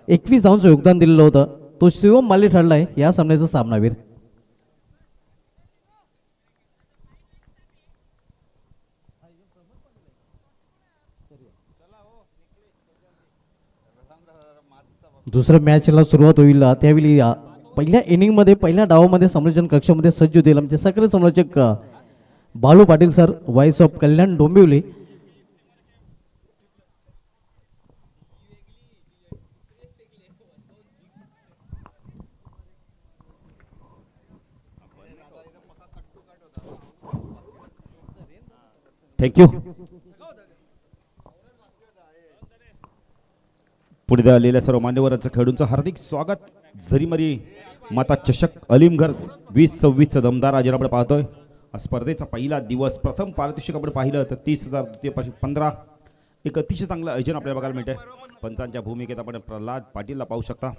21 धावांचं योगदान दिलेलं होतं. तो शिवम माली ठरला आहे या सामन्याचा सामनावीर. दुसऱ्या मॅचला सुरुवात होईल त्यावेळी पहिल्या इनिंगमध्ये पहिल्या डावामध्ये समालोचन कक्षामध्ये सज्ज होतील आमचे सक्रिय समालोचक Balu Patil sir voice of Kalyan Dombivli. Thank you. पुढे आलेल्या सर्व मान्यवरांचं खेळाडूंचं हार्दिक स्वागत. झरीमरी माता चषक अलीमघर 2026 दमदार आयोजन आपण पाहतोय. स्पर्धेचा पहिला दिवस प्रथम पारितोषिक आपण पाहिलं तर 30,000, द्वितीय पारितोषिक 15. एक अतिशय चांगलं आयोजन आपल्याला बघायला मिळतंय. पंचांच्या भूमिकेत आपण प्रल्हाद पाटीलला पाहू शकता,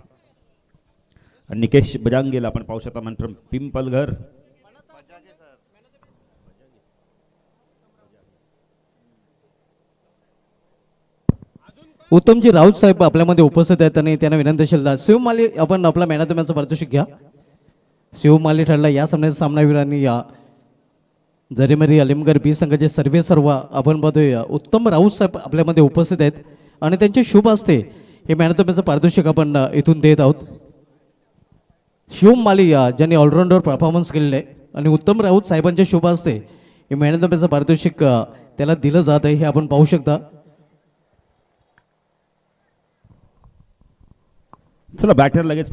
निकेश बजांगेला आपण पाहू शकता. नंतर पिंपलघर उत्तमजी राऊत साहेब आपल्यामध्ये उपस्थित आहेत आणि त्यांना विनंती असेल शिवमाली आपण आपला मॅन ऑफ द मॅचचं पारितोषिक घ्या. शिवमाली ठरला या सामन्याचा सामनावीर आणि या झरीमरी अलीमगढ बी संघाचे सर्व आपण बघतोय उत्तम राऊत साहेब आपल्यामध्ये उपस्थित आहेत आणि त्यांचे शुभ हस्ते हे मॅन ऑफ द मॅचचं पारितोषिक आपण इथून देत आहोत. शिवम माली ज्यांनी ऑलराऊंडर परफॉर्मन्स केलेलं आहे आणि उत्तम राऊत साहेबांच्या शुभ हस्ते हे मॅन ऑफ द मॅचचं पारितोषिक त्याला दिलं जात आहे हे आपण पाहू शकता. चला बॅटर लगेच